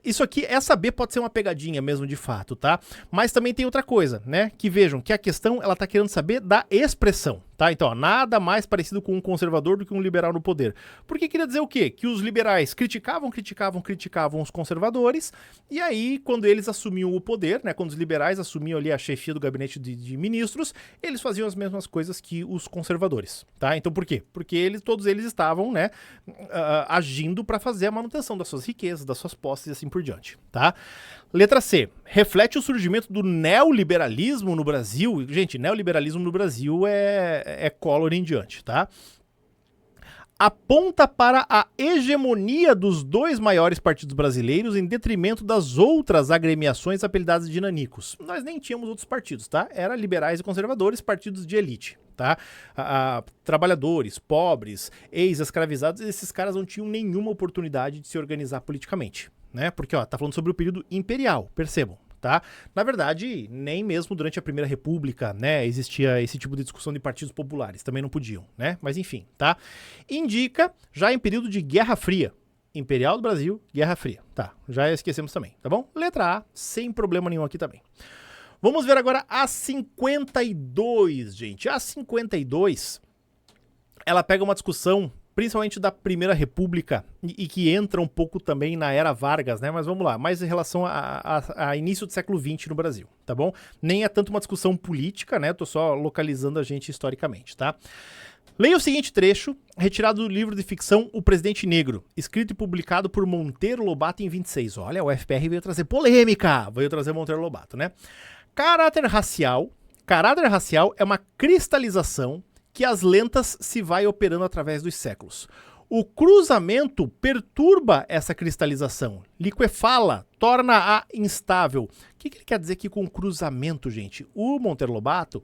isso aqui, essa B pode ser uma pegadinha mesmo de fato, tá? Mas também tem outra coisa, né? Que vejam que a questão, ela tá querendo saber da expressão, tá? Então, ó, nada mais parecido com um conservador do que um liberal no poder. Porque queria dizer o quê? Que os liberais criticavam os conservadores, e aí, quando eles assumiam o poder, né? Quando os liberais assumiam ali a chefia do gabinete de ministros, eles faziam as mesmas coisas que os conservadores, tá? Então, por quê? Porque todos eles estavam, né, agindo para fazer a manutenção das suas riquezas, das suas posses e assim por diante, tá? Letra C. Reflete o surgimento do neoliberalismo no Brasil. Gente, neoliberalismo no Brasil é Collor em diante, tá? Aponta para a hegemonia dos dois maiores partidos brasileiros em detrimento das outras agremiações apelidadas de nanicos. Nós nem tínhamos outros partidos, tá? Era liberais e conservadores, partidos de elite, tá? Trabalhadores, pobres, ex-escravizados, esses caras não tinham nenhuma oportunidade de se organizar politicamente, né? Porque, ó, tá falando sobre o período imperial, percebam. Tá? Na verdade, nem mesmo durante a Primeira República, né, existia esse tipo de discussão de partidos populares, também não podiam, né? Mas enfim, tá? Indica já em período de Guerra Fria. Imperial do Brasil, Guerra Fria. Tá, já esquecemos também, tá bom? Letra A, sem problema nenhum aqui também. Vamos ver agora a 52, gente. A 52, ela pega uma discussão principalmente da Primeira República, e que entra um pouco também na Era Vargas, né? Mas vamos lá, mais em relação a início do século XX no Brasil, tá bom? Nem é tanto uma discussão política, né? Tô só localizando a gente historicamente, tá? Leia o seguinte trecho, retirado do livro de ficção O Presidente Negro, escrito e publicado por Monteiro Lobato em 26. Olha, o FPR veio trazer polêmica, veio trazer Monteiro Lobato, né? Caráter racial é uma cristalização que as lentas se vai operando através dos séculos. O cruzamento perturba essa cristalização, liquefala, torna-a instável. O que ele quer dizer aqui com cruzamento, gente? O Monteiro Lobato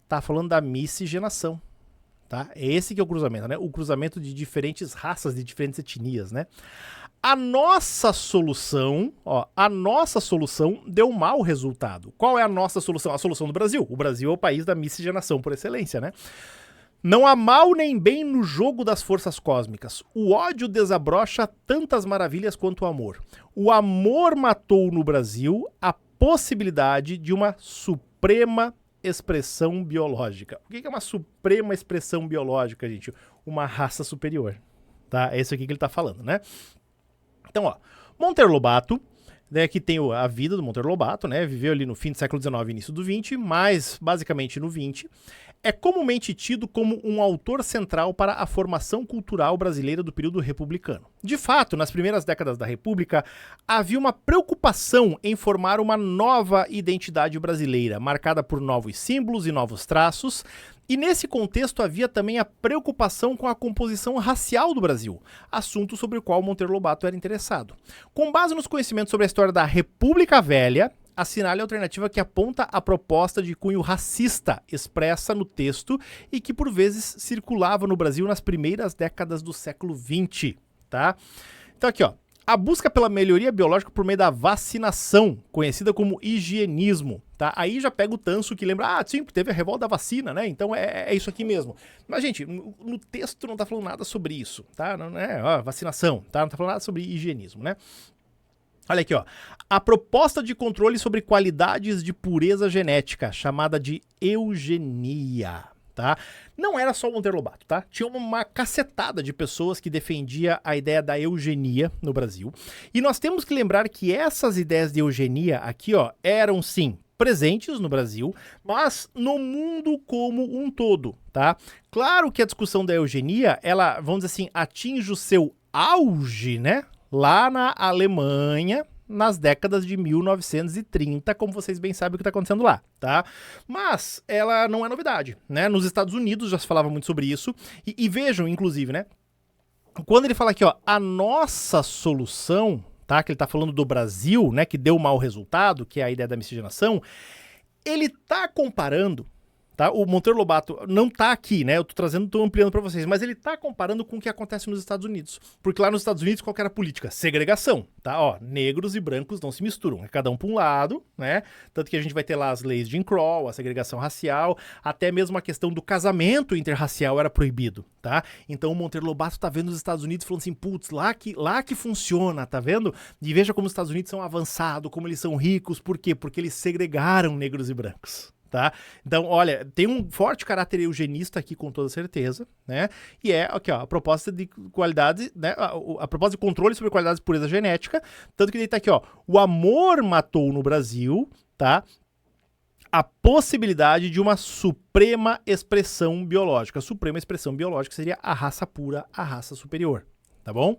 tá falando da miscigenação, tá? Esse que é o cruzamento, né? O cruzamento de diferentes raças, de diferentes etnias, né? A nossa solução deu mau resultado. Qual é a nossa solução? A solução do Brasil. O Brasil é o país da miscigenação por excelência, né? Não há mal nem bem no jogo das forças cósmicas. O ódio desabrocha tantas maravilhas quanto o amor. O amor matou no Brasil a possibilidade de uma suprema expressão biológica. O que é uma suprema expressão biológica, gente? Uma raça superior, tá? É isso aqui que ele tá falando, né? Então, ó, Monteiro Lobato, né, que tem a vida do Monteiro Lobato, né? Viveu ali no fim do século XIX e início do XX, mas basicamente no XX. É comumente tido como um autor central para a formação cultural brasileira do período republicano. De fato, nas primeiras décadas da República, havia uma preocupação em formar uma nova identidade brasileira, marcada por novos símbolos e novos traços, e nesse contexto havia também a preocupação com a composição racial do Brasil, assunto sobre o qual Monteiro Lobato era interessado. Com base nos conhecimentos sobre a história da República Velha, assinale a alternativa que aponta a proposta de cunho racista expressa no texto e que por vezes circulava no Brasil nas primeiras décadas do século XX, tá? Então aqui, ó, a busca pela melhoria biológica por meio da vacinação, conhecida como higienismo, tá? Aí já pega o tanso que lembra, sim, teve a revolta da vacina, né? Então é isso aqui mesmo. Mas, gente, no texto não tá falando nada sobre isso, tá? Não é vacinação, tá? Não tá falando nada sobre higienismo, né? Olha aqui, ó. A proposta de controle sobre qualidades de pureza genética, chamada de eugenia, tá? Não era só o Monteiro Lobato, tá? Tinha uma cacetada de pessoas que defendia a ideia da eugenia no Brasil. E nós temos que lembrar que essas ideias de eugenia aqui, ó, eram sim presentes no Brasil, mas no mundo como um todo, tá? Claro que a discussão da eugenia, ela, vamos dizer assim, atinge o seu auge, né? Lá na Alemanha, nas décadas de 1930, como vocês bem sabem o que está acontecendo lá, tá? Mas ela não é novidade, né? Nos Estados Unidos já se falava muito sobre isso, e vejam, inclusive, né? Quando ele fala aqui, ó, a nossa solução, tá? Que ele tá falando do Brasil, né? Que deu mau resultado, que é a ideia da miscigenação, ele tá comparando, tá? O Monteiro Lobato não tá aqui, né? Eu tô ampliando para vocês, mas ele tá comparando com o que acontece nos Estados Unidos. Porque lá nos Estados Unidos, qual que era a política? Segregação, tá? Ó, negros e brancos não se misturam, é cada um para um lado, né? Tanto que a gente vai ter lá as leis de Jim Crow, a segregação racial, até mesmo a questão do casamento interracial era proibido, tá? Então o Monteiro Lobato tá vendo os Estados Unidos falando assim, putz, lá que funciona, tá vendo? E veja como os Estados Unidos são avançados, como eles são ricos, por quê? Porque eles segregaram negros e brancos. Tá? Então, olha, tem um forte caráter eugenista aqui com toda certeza, né? E é aqui, ó, a proposta de qualidade, né? A proposta de controle sobre qualidades de pureza genética, tanto que ele tá aqui, ó, o amor matou no Brasil, tá? A possibilidade de uma suprema expressão biológica. A suprema expressão biológica seria a raça pura, a raça superior, tá bom?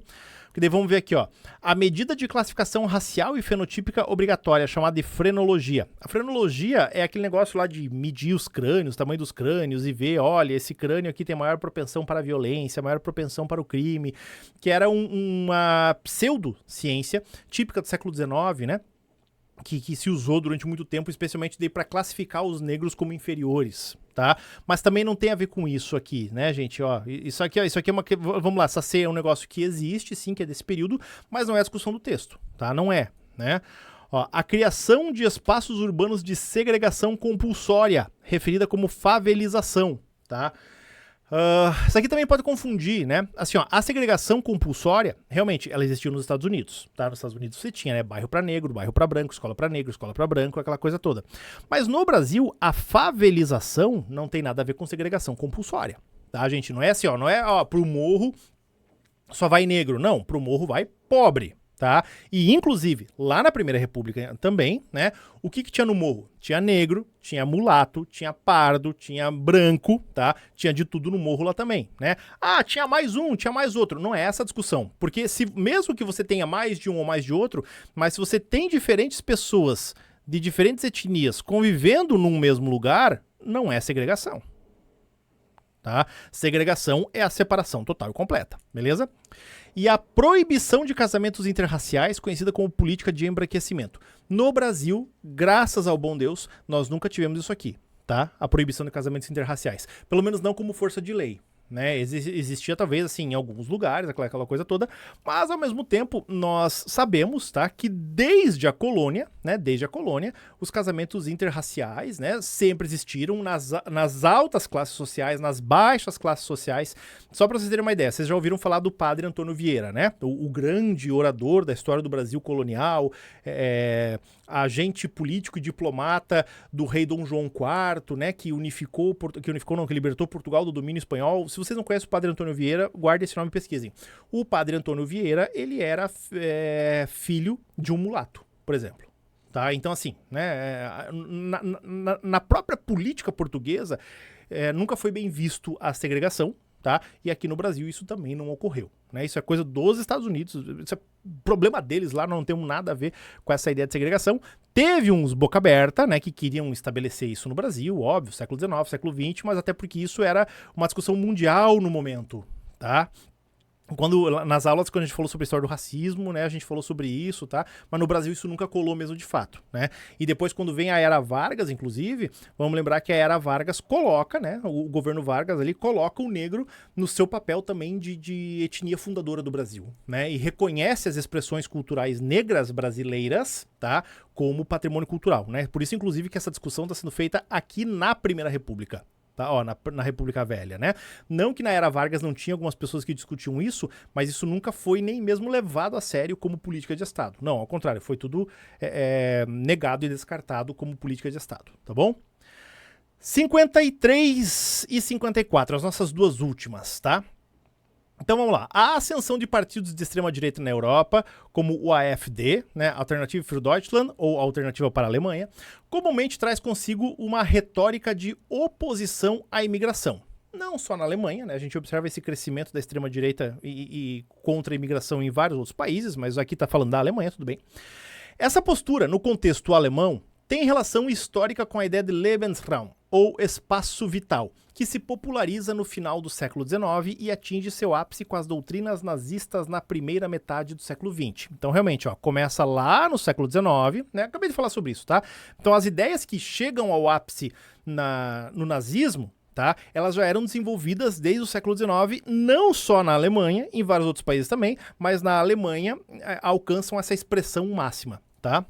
Que daí vamos ver aqui, ó. A medida de classificação racial e fenotípica obrigatória, chamada de frenologia. A frenologia é aquele negócio lá de medir os crânios, o tamanho dos crânios e ver, olha, esse crânio aqui tem maior propensão para a violência, maior propensão para o crime, que era uma pseudociência típica do século XIX, né? Que se usou durante muito tempo, especialmente para classificar os negros como inferiores, tá? Mas também não tem a ver com isso aqui, né, gente? Ó, isso aqui é uma... Vamos lá, essa C é um negócio que existe, sim, que é desse período, mas não é a discussão do texto, tá? Não é, né? Ó, a criação de espaços urbanos de segregação compulsória, referida como favelização, tá? Isso aqui também pode confundir, né? Assim, ó, a segregação compulsória, realmente, ela existiu nos Estados Unidos, tá? Nos Estados Unidos você tinha, né? Bairro para negro, bairro para branco, escola para negro, escola para branco, aquela coisa toda. Mas no Brasil, a favelização não tem nada a ver com segregação compulsória, tá, gente? Não é assim, ó, não é, ó, pro morro só vai negro, não, pro morro vai pobre, tá? E, inclusive, lá na Primeira República também, né? O que tinha no morro? Tinha negro, tinha mulato, tinha pardo, tinha branco, tá? Tinha de tudo no morro lá também, né? Ah, tinha mais um, tinha mais outro. Não é essa a discussão. Porque mesmo que você tenha mais de um ou mais de outro, mas se você tem diferentes pessoas de diferentes etnias convivendo num mesmo lugar, não é segregação. Tá? Segregação é a separação total e completa, beleza? E a proibição de casamentos interraciais, conhecida como política de embranquecimento. No Brasil, graças ao bom Deus, nós nunca tivemos isso aqui, tá? A proibição de casamentos interraciais. Pelo menos não como força de lei, né? Existia talvez assim em alguns lugares, aquela coisa toda, mas ao mesmo tempo nós sabemos, tá, que desde a colônia, né, os casamentos interraciais, né, sempre existiram nas altas classes sociais, nas baixas classes sociais. Só para vocês terem uma ideia, vocês já ouviram falar do Padre Antônio Vieira, né? O grande orador da história do Brasil colonial, agente político e diplomata do rei Dom João IV, né, que libertou Portugal do domínio espanhol. Se vocês não conhecem o Padre Antônio Vieira, guardem esse nome e pesquisem. O Padre Antônio Vieira, ele era filho de um mulato, por exemplo. Tá? Então, assim, né, na própria política portuguesa, nunca foi bem visto a segregação, tá? E aqui no Brasil isso também não ocorreu, né? Isso é coisa dos Estados Unidos, isso é problema deles lá, não temos nada a ver com essa ideia de segregação. Teve uns boca aberta, né, que queriam estabelecer isso no Brasil, óbvio, século XIX, século XX, mas até porque isso era uma discussão mundial no momento, tá? Nas aulas, quando a gente falou sobre a história do racismo, né, a gente falou sobre isso, tá? Mas no Brasil isso nunca colou mesmo de fato, né? E depois, quando vem a Era Vargas, inclusive, vamos lembrar que a Era Vargas coloca, né, o governo Vargas ali coloca o negro no seu papel também de etnia fundadora do Brasil, né? E reconhece as expressões culturais negras brasileiras, tá? Como patrimônio cultural, né? Por isso, inclusive, que essa discussão está sendo feita aqui na Primeira República. Tá? Ó, na República Velha, né? Não que na Era Vargas não tinha algumas pessoas que discutiam isso, mas isso nunca foi nem mesmo levado a sério como política de Estado. Não, ao contrário, foi tudo negado e descartado como política de Estado, tá bom? 53 e 54, as nossas duas últimas, tá? Então vamos lá, a ascensão de partidos de extrema-direita na Europa, como o AfD, né, Alternative für Deutschland, ou Alternativa para a Alemanha, comumente traz consigo uma retórica de oposição à imigração. Não só na Alemanha, né, a gente observa esse crescimento da extrema-direita e contra a imigração em vários outros países, mas aqui está falando da Alemanha, tudo bem. Essa postura, no contexto alemão, tem relação histórica com a ideia de Lebensraum, ou espaço vital, que se populariza no final do século XIX e atinge seu ápice com as doutrinas nazistas na primeira metade do século XX. Então, realmente, começa lá no século XIX, né? Acabei de falar sobre isso, tá? Então, as ideias que chegam ao ápice no nazismo, tá? Elas já eram desenvolvidas desde o século XIX, não só na Alemanha, em vários outros países também, mas na Alemanha alcançam essa expressão máxima, tá?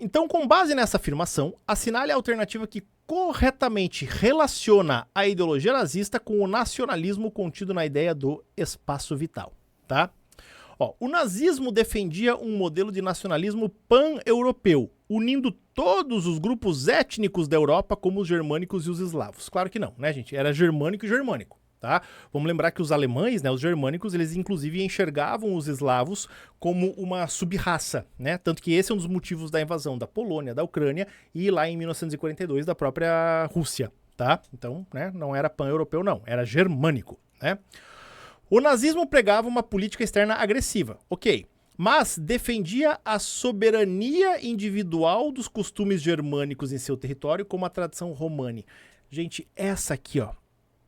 Então, com base nessa afirmação, assinale a alternativa que corretamente relaciona a ideologia nazista com o nacionalismo contido na ideia do espaço vital, tá? O nazismo defendia um modelo de nacionalismo pan-europeu, unindo todos os grupos étnicos da Europa, como os germânicos e os eslavos. Claro que não, né, gente? Era germânico e germânico. Tá? Vamos lembrar que os alemães, né, os germânicos, eles inclusive enxergavam os eslavos como uma sub-raça, né? Tanto que esse é um dos motivos da invasão da Polônia, da Ucrânia e lá em 1942 da própria Rússia, tá? Então, né, não era pan-europeu não, era germânico, né? O nazismo pregava uma política externa agressiva, ok, mas defendia a soberania individual dos costumes germânicos em seu território como a tradição romani. Gente, essa aqui,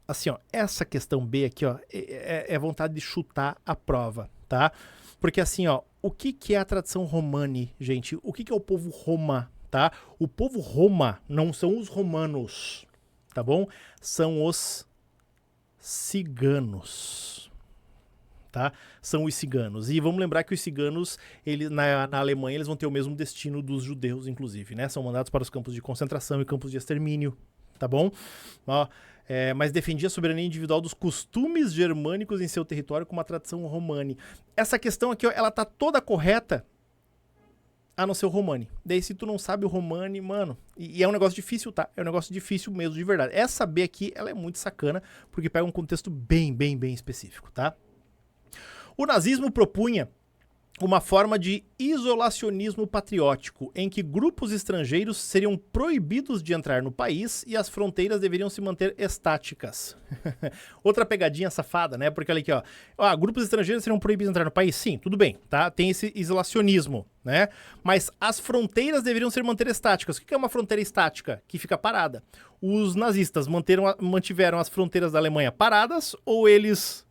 assim, essa questão B aqui, é vontade de chutar a prova, tá? Porque assim, o que é a tradição romani, gente? O que é o povo Roma, tá? O povo Roma não são os romanos, tá bom? São os ciganos, tá? São os ciganos. E vamos lembrar que os ciganos, na Alemanha, eles vão ter o mesmo destino dos judeus, inclusive, né? São mandados para os campos de concentração e campos de extermínio, tá bom? Mas defendia a soberania individual dos costumes germânicos em seu território com uma tradição romani. Essa questão aqui, ela tá toda correta, a não ser o romani. Daí, se tu não sabe o romani, mano, e é um negócio difícil, tá? É um negócio difícil mesmo, de verdade. Essa B aqui, ela é muito sacana, porque pega um contexto bem específico, tá? O nazismo propunha uma forma de isolacionismo patriótico, em que grupos estrangeiros seriam proibidos de entrar no país e as fronteiras deveriam se manter estáticas. Outra pegadinha safada, né? Porque olha aqui, grupos estrangeiros seriam proibidos de entrar no país? Sim, tudo bem, tá? Tem esse isolacionismo, né? Mas as fronteiras deveriam ser manter estáticas. O que é uma fronteira estática? Que fica parada. Os nazistas mantiveram as fronteiras da Alemanha paradas ou eles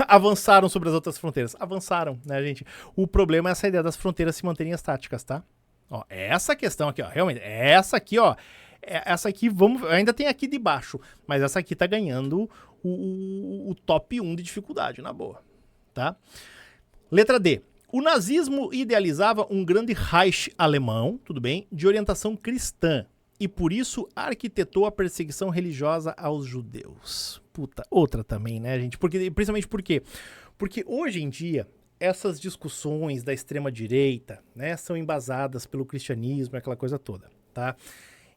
avançaram sobre as outras fronteiras? Avançaram, né, gente? O problema é essa ideia das fronteiras se manterem estáticas, tá? Essa questão aqui, realmente, essa aqui, ainda tem aqui de baixo, mas essa aqui tá ganhando o top 1 de dificuldade, na boa, tá? Letra D. O nazismo idealizava um grande Reich alemão, tudo bem, de orientação cristã, e por isso arquitetou a perseguição religiosa aos judeus. Puta, outra também, né, gente? Principalmente por quê? Porque hoje em dia, essas discussões da extrema-direita, né, são embasadas pelo cristianismo, aquela coisa toda, tá?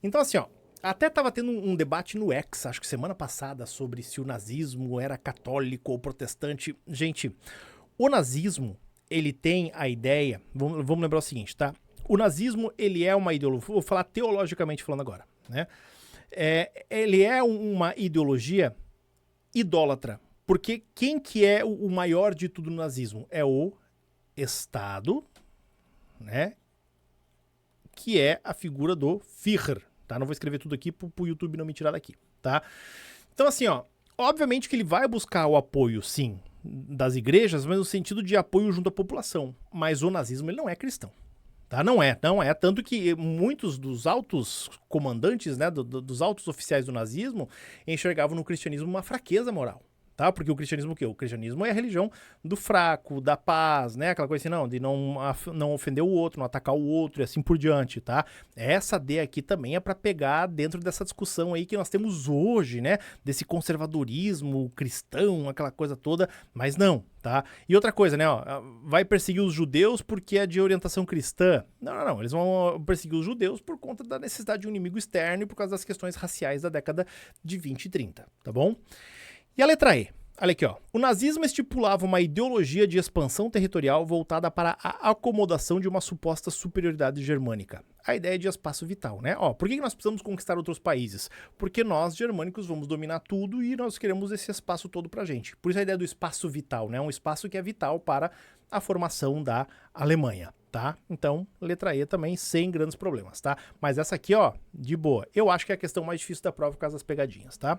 Então, assim, até tava tendo um debate no X, acho que semana passada, sobre se o nazismo era católico ou protestante. Gente, o nazismo, ele tem a ideia, vamos lembrar o seguinte, tá? O nazismo, ele é uma ideologia, vou falar teologicamente falando agora, né? Ele é uma ideologia idólatra, porque quem que é o maior de tudo no nazismo? É o Estado, né? Que é a figura do Führer, tá? Não vou escrever tudo aqui pro YouTube não me tirar daqui, tá? Então, assim, obviamente que ele vai buscar o apoio, sim, das igrejas, mas no sentido de apoio junto à população. Mas o nazismo, ele não é cristão. Tá? Não é. Tanto que muitos dos altos comandantes, né, dos altos oficiais do nazismo, enxergavam no cristianismo uma fraqueza moral. Tá? Porque o cristianismo o quê? O cristianismo é a religião do fraco, da paz, né? Aquela coisa assim, de não ofender o outro, não atacar o outro e assim por diante, tá? Essa D aqui também é para pegar dentro dessa discussão aí que nós temos hoje, né? Desse conservadorismo cristão, aquela coisa toda, mas não, tá? E outra coisa, né? Vai perseguir os judeus porque é de orientação cristã. Não. Eles vão perseguir os judeus por conta da necessidade de um inimigo externo e por causa das questões raciais da década de 20 e 30, tá bom? E a letra E? Olha aqui, o nazismo estipulava uma ideologia de expansão territorial voltada para a acomodação de uma suposta superioridade germânica. A ideia de espaço vital, né? Por que nós precisamos conquistar outros países? Porque nós, germânicos, vamos dominar tudo e nós queremos esse espaço todo pra gente. Por isso a ideia do espaço vital, né? Um espaço que é vital para a formação da Alemanha, tá? Então, letra E também, sem grandes problemas, tá? Mas essa aqui, ó, de boa. Eu acho que é a questão mais difícil da prova por causa das pegadinhas, tá?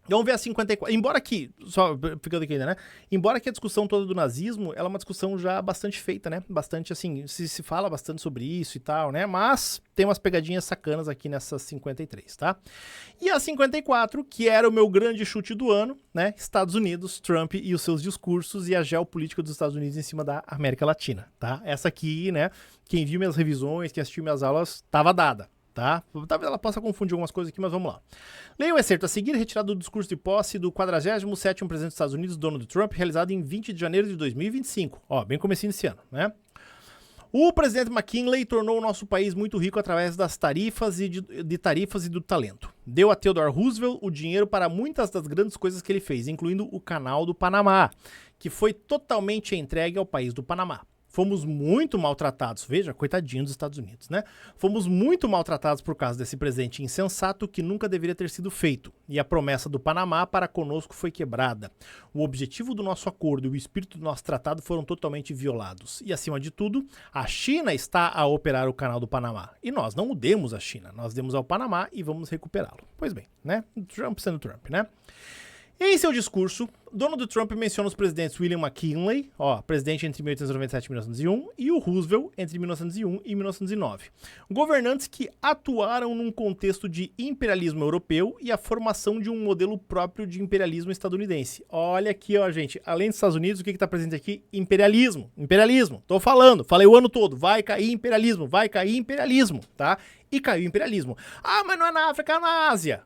Vamos ver a 54. Embora que, só ficando aqui ainda, né? Embora que a discussão toda do nazismo, ela é uma discussão já bastante feita, né? Bastante, assim, se fala bastante sobre isso e tal, né? Mas tem umas pegadinhas sacanas aqui nessas 53, tá? E a 54, que era o meu grande chute do ano, né? Estados Unidos, Trump e os seus discursos e a geopolítica dos Estados Unidos em cima da América Latina, tá? Essa aqui, né? Quem viu minhas revisões, quem assistiu minhas aulas, tava dada. Tá? Talvez ela possa confundir algumas coisas aqui, mas vamos lá. Leia o excerto a seguir, retirado do discurso de posse do 47º presidente dos Estados Unidos, Donald Trump, realizado em 20 de janeiro de 2025. Ó, bem comecinho desse ano, né? O presidente McKinley tornou o nosso país muito rico através das tarifas e tarifas e do talento. Deu a Theodore Roosevelt o dinheiro para muitas das grandes coisas que ele fez, incluindo o Canal do Panamá, que foi totalmente entregue ao país do Panamá. Fomos muito maltratados, veja, coitadinho dos Estados Unidos, né? Fomos muito maltratados por causa desse presente insensato que nunca deveria ter sido feito. E a promessa do Panamá para conosco foi quebrada. O objetivo do nosso acordo e o espírito do nosso tratado foram totalmente violados. E acima de tudo, a China está a operar o canal do Panamá. E nós não o demos à China, nós demos ao Panamá e vamos recuperá-lo. Pois bem, né? Trump sendo Trump, né? Em seu discurso, Donald Trump menciona os presidentes William McKinley, ó, presidente entre 1897 e 1901, e o Roosevelt entre 1901 e 1909. Governantes que atuaram num contexto de imperialismo europeu e a formação de um modelo próprio de imperialismo estadunidense. Olha aqui, ó, gente, além dos Estados Unidos, o que está presente aqui? Imperialismo, imperialismo. Tô falando, falei o ano todo, vai cair imperialismo, tá? E caiu imperialismo. Ah, mas não é na África, é na Ásia.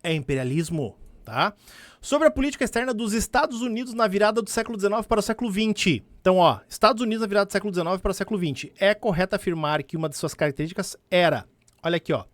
É imperialismo, tá? Sobre a política externa dos Estados Unidos na virada do século XIX para o século XX. Então, ó, Estados Unidos na virada do século XIX para o século XX. É correto afirmar que uma de suas características era, olha aqui, ó,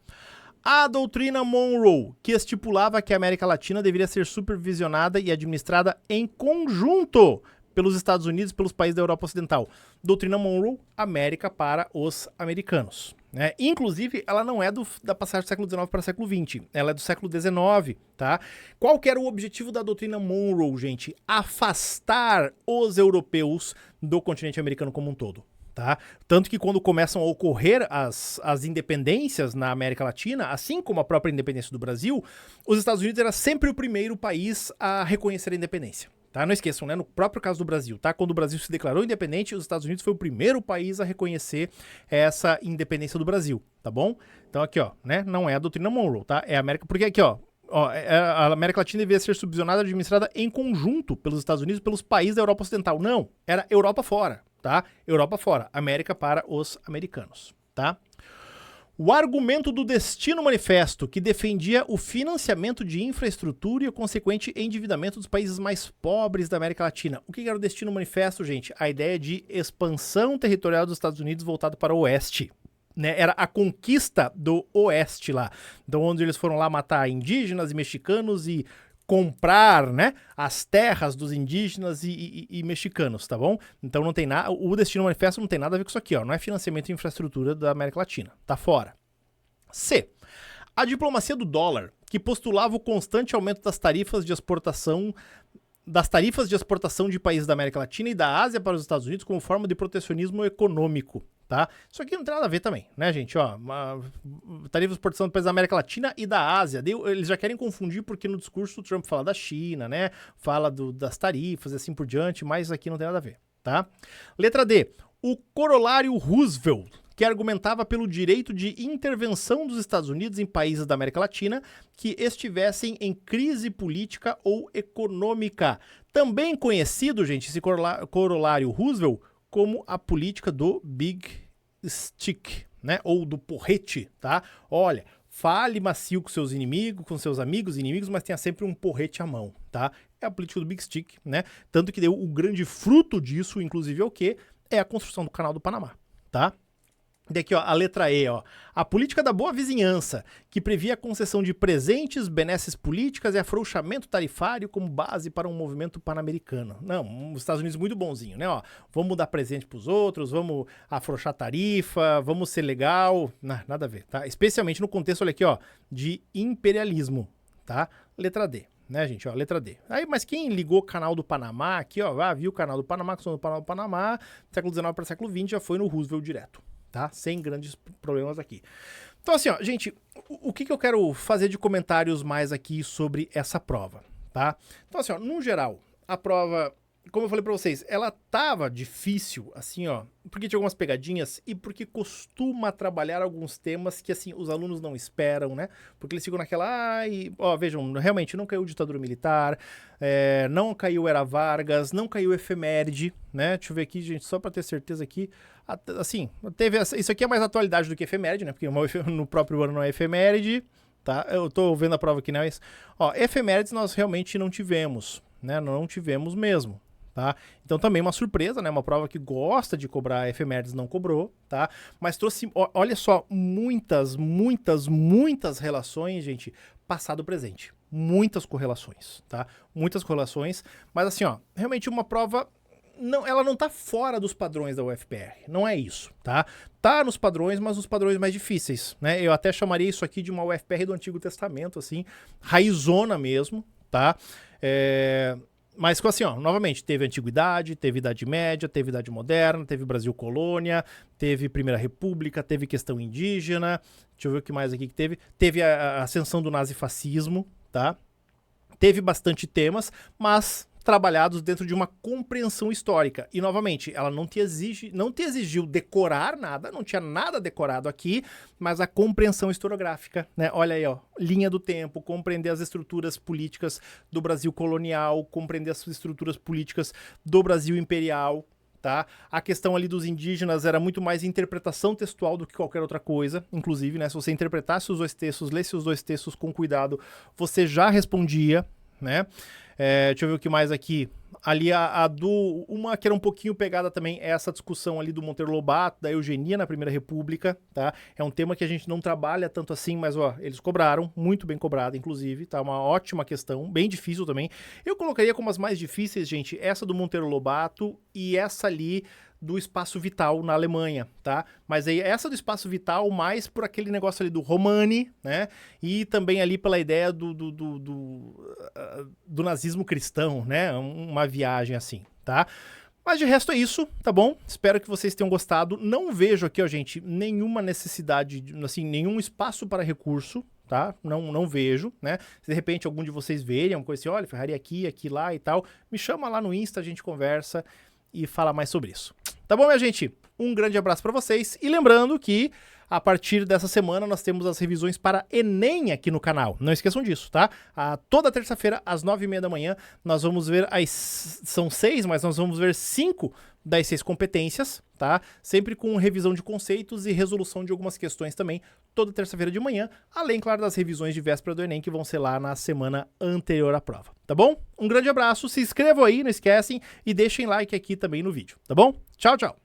a doutrina Monroe, que estipulava que a América Latina deveria ser supervisionada e administrada em conjunto pelos Estados Unidos e pelos países da Europa Ocidental. Doutrina Monroe, América para os americanos. Né? Inclusive, ela não é da passagem do século XIX para o século XX, ela é do século XIX, tá? Qual que era o objetivo da doutrina Monroe, gente? Afastar os europeus do continente americano como um todo. Tá? Tanto que quando começam a ocorrer as independências na América Latina, assim como a própria independência do Brasil, os Estados Unidos era sempre o primeiro país a reconhecer a independência. Tá? Não esqueçam, né? No próprio caso do Brasil, tá? Quando o Brasil se declarou independente, os Estados Unidos foi o primeiro país a reconhecer essa independência do Brasil, tá bom? Então aqui, ó, né? Não é a doutrina Monroe, tá? É a América, porque aqui, ó, a América Latina devia ser subvisionada e administrada em conjunto pelos Estados Unidos e pelos países da Europa Ocidental. Não, era Europa fora, tá? Europa fora, América para os americanos, tá? O argumento do Destino Manifesto, que defendia o financiamento de infraestrutura e o consequente endividamento dos países mais pobres da América Latina. O que era o Destino Manifesto, gente? A ideia de expansão territorial dos Estados Unidos voltado para o oeste. Né? Era a conquista do oeste lá, então, onde eles foram lá matar indígenas e mexicanos e comprar, né, as terras dos indígenas e mexicanos, tá bom? Então não tem nada, o Destino Manifesto não tem nada a ver com isso aqui, ó, não é financiamento e infraestrutura da América Latina, tá fora. C. A diplomacia do dólar, que postulava o constante aumento das tarifas de exportação de países da América Latina e da Ásia para os Estados Unidos como forma de protecionismo econômico, tá? Isso aqui não tem nada a ver também, né, gente? Ó, tarifa de exportação de países da América Latina e da Ásia. Eles já querem confundir porque no discurso o Trump fala da China, né? Fala das tarifas e assim por diante, mas aqui não tem nada a ver, tá? Letra D. O corolário Roosevelt, que argumentava pelo direito de intervenção dos Estados Unidos em países da América Latina que estivessem em crise política ou econômica. Também conhecido, gente, esse corolário Roosevelt, como a política do Big Stick, né? Ou do porrete, tá? Olha, fale macio com seus inimigos, com seus amigos e inimigos, mas tenha sempre um porrete à mão, tá? É a política do Big Stick, né? Tanto que deu o grande fruto disso, inclusive, é o quê? É a construção do Canal do Panamá, tá? Daqui, ó, a letra E, ó. A política da boa vizinhança, que previa a concessão de presentes, benesses políticas e afrouxamento tarifário como base para um movimento pan-americano. Não, os Estados Unidos muito bonzinho, né? Ó, vamos dar presente pros outros, vamos afrouxar tarifa, vamos ser legal. Não, nada a ver, tá? Especialmente no contexto, olha aqui, ó, de imperialismo, tá? Letra D. né, gente? Ó, letra D. Aí, mas quem ligou o canal do Panamá aqui, ó, viu o canal do Panamá, questão do Panamá, século XIX para século XX, já foi no Roosevelt direto, tá? Sem grandes problemas aqui. Então, assim, ó, gente, o que eu quero fazer de comentários mais aqui sobre essa prova, tá? Então, assim, ó, no geral, a prova, como eu falei pra vocês, ela tava difícil, assim, ó, porque tinha algumas pegadinhas e porque costuma trabalhar alguns temas que, assim, os alunos não esperam, né? Porque eles ficam naquela, ó, vejam, realmente não caiu ditadura militar, não caiu Era Vargas, não caiu efeméride, né? Deixa eu ver aqui, gente, só pra ter certeza aqui, assim, isso aqui é mais atualidade do que efeméride, né? Porque no próprio ano não é efeméride, tá? Eu tô vendo a prova aqui, né? Mas, ó, efemérides nós realmente não tivemos, né? Não tivemos mesmo. Tá? Então também uma surpresa, né? Uma prova que gosta de cobrar efemérides não cobrou, tá? Mas trouxe, olha só, muitas relações, gente, passado-presente. Muitas correlações, tá? Muitas correlações, mas assim, ó, realmente uma prova, ela não tá fora dos padrões da UFPR, não é isso, tá? Tá nos padrões, mas nos padrões mais difíceis, né? Eu até chamaria isso aqui de uma UFPR do Antigo Testamento, assim, raizona mesmo, tá? Mas assim, ó, novamente, teve Antiguidade, teve Idade Média, teve Idade Moderna, teve Brasil Colônia, teve Primeira República, teve questão indígena, deixa eu ver o que mais aqui que teve. Teve a ascensão do nazifascismo, tá? Teve bastante temas, mas trabalhados dentro de uma compreensão histórica. E, novamente, ela não te exigiu decorar nada, não tinha nada decorado aqui, mas a compreensão historiográfica, né? Olha aí, ó, linha do tempo, compreender as estruturas políticas do Brasil colonial, compreender as estruturas políticas do Brasil imperial, tá? A questão ali dos indígenas era muito mais interpretação textual do que qualquer outra coisa, inclusive, né? Se você interpretasse os dois textos, lesse os dois textos com cuidado, você já respondia, né? Deixa eu ver o que mais aqui. Ali uma que era um pouquinho pegada também é essa discussão ali do Monteiro Lobato, da eugenia na Primeira República, tá? É um tema que a gente não trabalha tanto assim, mas ó, eles cobraram, muito bem cobrado, inclusive, tá? Uma ótima questão, bem difícil também. Eu colocaria como as mais difíceis, gente, essa do Monteiro Lobato e essa ali do espaço vital na Alemanha, tá? Mas aí essa do espaço vital mais por aquele negócio ali do Romani, né? E também ali pela ideia do nazismo cristão, né? Uma viagem assim, tá? Mas de resto é isso, tá bom? Espero que vocês tenham gostado. Não vejo aqui, ó, gente, nenhuma necessidade, assim, nenhum espaço para recurso, tá? Não vejo, né? Se de repente algum de vocês verem uma coisa assim, olha, Ferrari aqui lá e tal, me chama lá no Insta, a gente conversa e fala mais sobre isso. Tá bom, minha gente? Um grande abraço para vocês e lembrando que a partir dessa semana nós temos as revisões para Enem aqui no canal. Não esqueçam disso, tá? Toda terça-feira, às 9h30 da manhã, nós vamos ver são 6, mas nós vamos ver 5 das 6 competências, tá? Sempre com revisão de conceitos e resolução de algumas questões também, toda terça-feira de manhã, além, claro, das revisões de véspera do Enem, que vão ser lá na semana anterior à prova, tá bom? Um grande abraço, se inscrevam aí, não esquecem, e deixem like aqui também no vídeo, tá bom? Tchau, tchau!